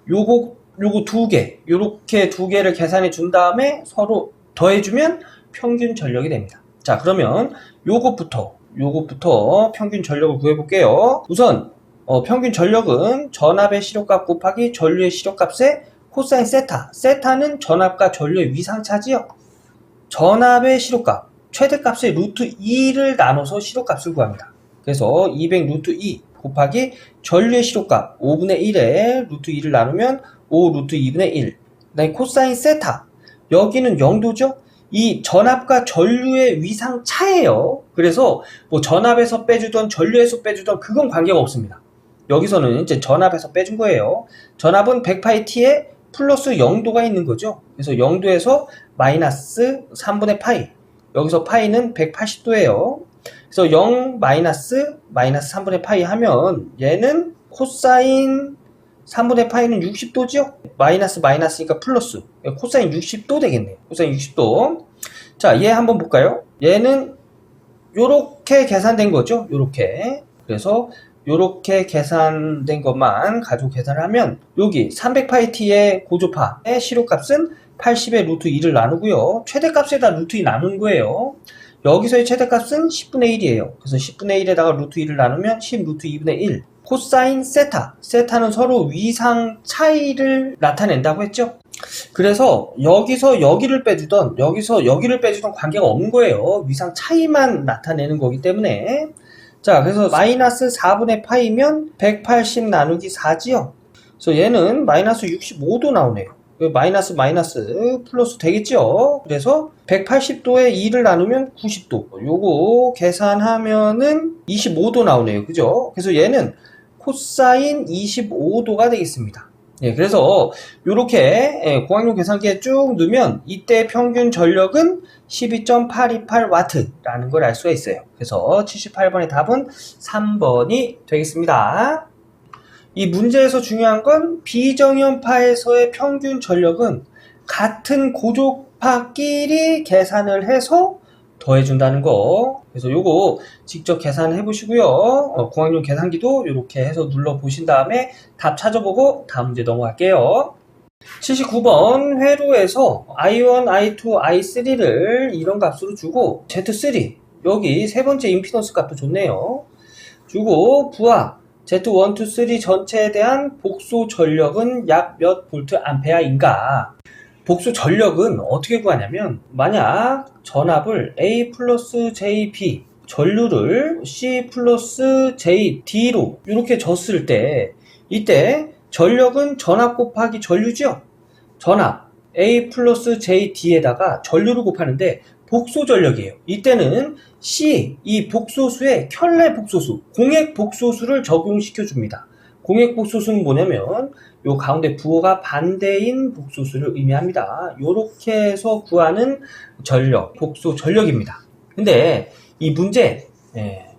요거 요거 두 개, 요렇게 두 개를 계산해 준 다음에 서로 더해주면 평균 전력이 됩니다. 자, 그러면 요것부터 평균 전력을 구해볼게요. 우선 평균 전력은 전압의 시력값 곱하기 전류의 시력값의 코사인 세타. 세타는 전압과 전류의 위상차지요. 전압의 시력값, 최대값의 루트 2를 나눠서 시력값을 구합니다. 그래서 200 루트 2 곱하기 전류의 시력값 5분의 1에 루트 2를 나누면 5 루트 2분의 1. 그 다음에 코사인 세타. 여기는 0도죠? 이 전압과 전류의 위상차예요. 그래서 뭐 전압에서 빼주던 전류에서 빼주던 그건 관계가 없습니다. 여기서는 이제 전압에서 빼준 거예요. 전압은 100파이 t에 플러스 0도가 있는 거죠. 그래서 0도에서 마이너스 3분의 파이. 여기서 파이는 180도예요. 그래서 0 마이너스 3분의 파이 하면 얘는 코사인 3분의 파이는 60도죠? 마이너스니까 플러스. 코사인 60도 되겠네요. 코사인 60도. 자, 얘 한번 볼까요? 얘는 요렇게 계산된 거죠? 요렇게. 그래서 요렇게 계산된 것만 가지고 계산을 하면 여기 300파이 t의 고조파의 시료값은 80의 루트 2를 나누고요. 최대값에다 루트 2 나눈 거예요. 여기서의 최대값은 10분의 1이에요. 그래서 10분의 1에다가 루트 2를 나누면 10 루트 2분의 1. 코사인 세타. 세타는 서로 위상 차이를 나타낸다고 했죠. 그래서 여기서 여기를 빼주던 여기서 여기를 빼주던 관계가 없는 거예요. 위상 차이만 나타내는 거기 때문에. 자, 그래서 마이너스 4분의 파이면 180 나누기 4지요. 그래서 얘는 마이너스 65도 나오네요. 마이너스 플러스 되겠죠. 그래서 180도에 2를 나누면 90도. 요거 계산하면은 25도 나오네요. 그죠? 그래서 얘는 코사인 25도가 되겠습니다. 예, 그래서 요렇게 고학용 계산기에 쭉 넣으면 이때 평균 전력은 12.828W라는 걸 알 수가 있어요. 그래서 78번의 답은 3번이 되겠습니다. 이 문제에서 중요한 건 비정연파에서의 평균 전력은 같은 고조파끼리 계산을 해서 더해준다는 거. 그래서 요거 직접 계산해 보시고요. 고학용 계산기도 이렇게 해서 눌러 보신 다음에 답 찾아보고 다음 문제 넘어갈게요. 79번 회로에서 i1, i2, i3를 이런 값으로 주고 Z3 여기 세 번째 임피던스 값도 좋네요. 주고 부하 Z1, 2, 3 전체에 대한 복소 전력은 약 몇 볼트 암페어인가? 복소 전력은 어떻게 구하냐면 만약 전압을 A 플러스 JB 전류를 C 플러스 JD로 이렇게 줬을 때 이때 전력은 전압 곱하기 전류죠. 전압 A 플러스 JD에다가 전류를 곱하는데 복소 전력이에요. 이때는 C 이 복소수에 켤레 복소수 공액 복소수를 적용시켜 줍니다. 공액 복소수는 뭐냐면 요 가운데 부호가 반대인 복소수를 의미합니다. 요렇게 해서 구하는 전력, 복소 전력입니다. 근데 이 문제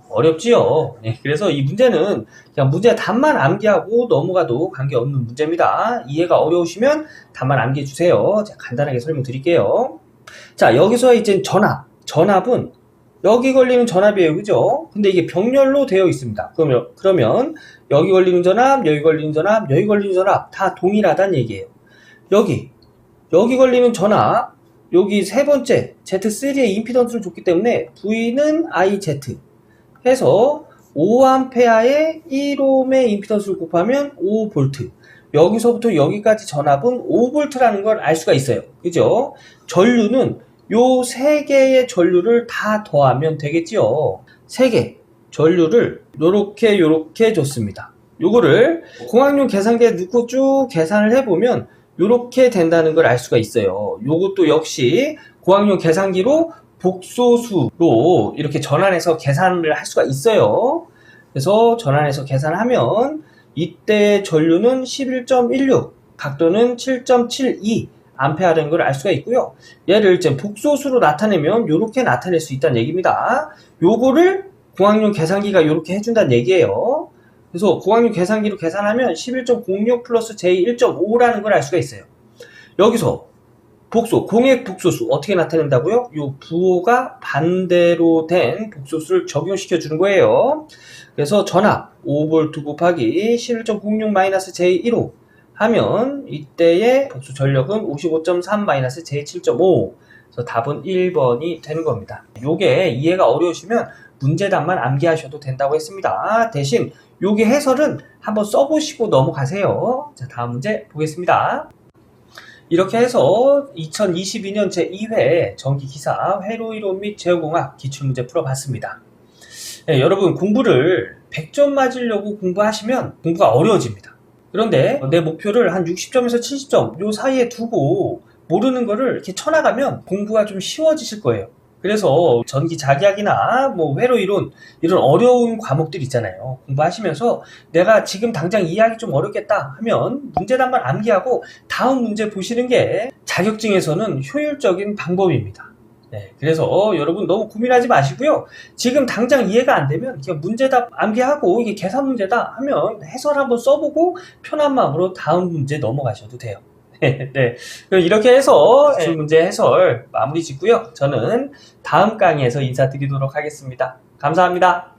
어렵지요. 그래서 이 문제는 그냥 문제 답만 암기하고 넘어가도 관계없는 문제입니다. 이해가 어려우시면 답만 암기해 주세요. 제가 간단하게 설명드릴게요. 자, 여기서 이제 전압은 여기 걸리는 전압이에요. 그죠? 근데 이게 병렬로 되어 있습니다. 그러면 여기 걸리는 전압, 여기 걸리는 전압, 여기 걸리는 전압 다 동일하다는 얘기예요. 여기 걸리는 전압, 여기 세 번째 Z3의 임피던스를 줬기 때문에 V는 IZ 해서 5A의 1옴의 임피던스를 곱하면 5V. 여기서부터 여기까지 전압은 5V라는 걸 알 수가 있어요. 그죠? 전류는 요 세 개의 전류를 다 더하면 되겠지요. 세 개 전류를 요렇게 줬습니다. 요거를 공학용 계산기에 넣고 쭉 계산을 해보면 요렇게 된다는 걸 알 수가 있어요. 요것도 역시 공학용 계산기로 복소수로 이렇게 전환해서 계산을 할 수가 있어요. 그래서 전환해서 계산하면 이때 전류는 11.16, 각도는 7.72 암페어라는 걸 알 수가 있고요. 얘를 이제 복소수로 나타내면 이렇게 나타낼 수 있다는 얘기입니다. 요거를 공학용 계산기가 이렇게 해준다는 얘기예요. 그래서 공학용 계산기로 계산하면 11.06 플러스 J1.5라는 걸 알 수가 있어요. 여기서 공액 복소수 어떻게 나타낸다고요? 요 부호가 반대로 된 복소수를 적용시켜 주는 거예요. 그래서 전압 5V 곱하기 11.06 마이너스 J1호 하면 이때의 복수 전력은 55.3 제 7.5. 그래서 답은 1번이 되는 겁니다. 요게 이해가 어려우시면 문제답만 암기하셔도 된다고 했습니다. 대신 요게 해설은 한번 써보시고 넘어가세요. 자, 다음 문제 보겠습니다. 이렇게 해서 2022년 제2회 전기기사 회로이론 및 제어공학 기출문제 풀어봤습니다. 네, 여러분 공부를 100점 맞으려고 공부하시면 공부가 어려워집니다. 그런데 내 목표를 한 60점에서 70점 요 사이에 두고 모르는 거를 이렇게 쳐나가면 공부가 좀 쉬워지실 거예요. 그래서 전기 작약이나 뭐 회로 이론 이런 어려운 과목들 있잖아요. 공부하시면서 내가 지금 당장 이해하기 좀 어렵겠다 하면 문제답만 암기하고 다음 문제 보시는 게 자격증에서는 효율적인 방법입니다. 네, 그래서 여러분 너무 고민하지 마시고요. 지금 당장 이해가 안 되면 그냥 문제답 암기하고 이게 계산 문제다 하면 해설 한번 써보고 편한 마음으로 다음 문제 넘어가셔도 돼요. 네, 이렇게 해서 문제 해설 마무리 짓고요. 저는 다음 강의에서 인사드리도록 하겠습니다. 감사합니다.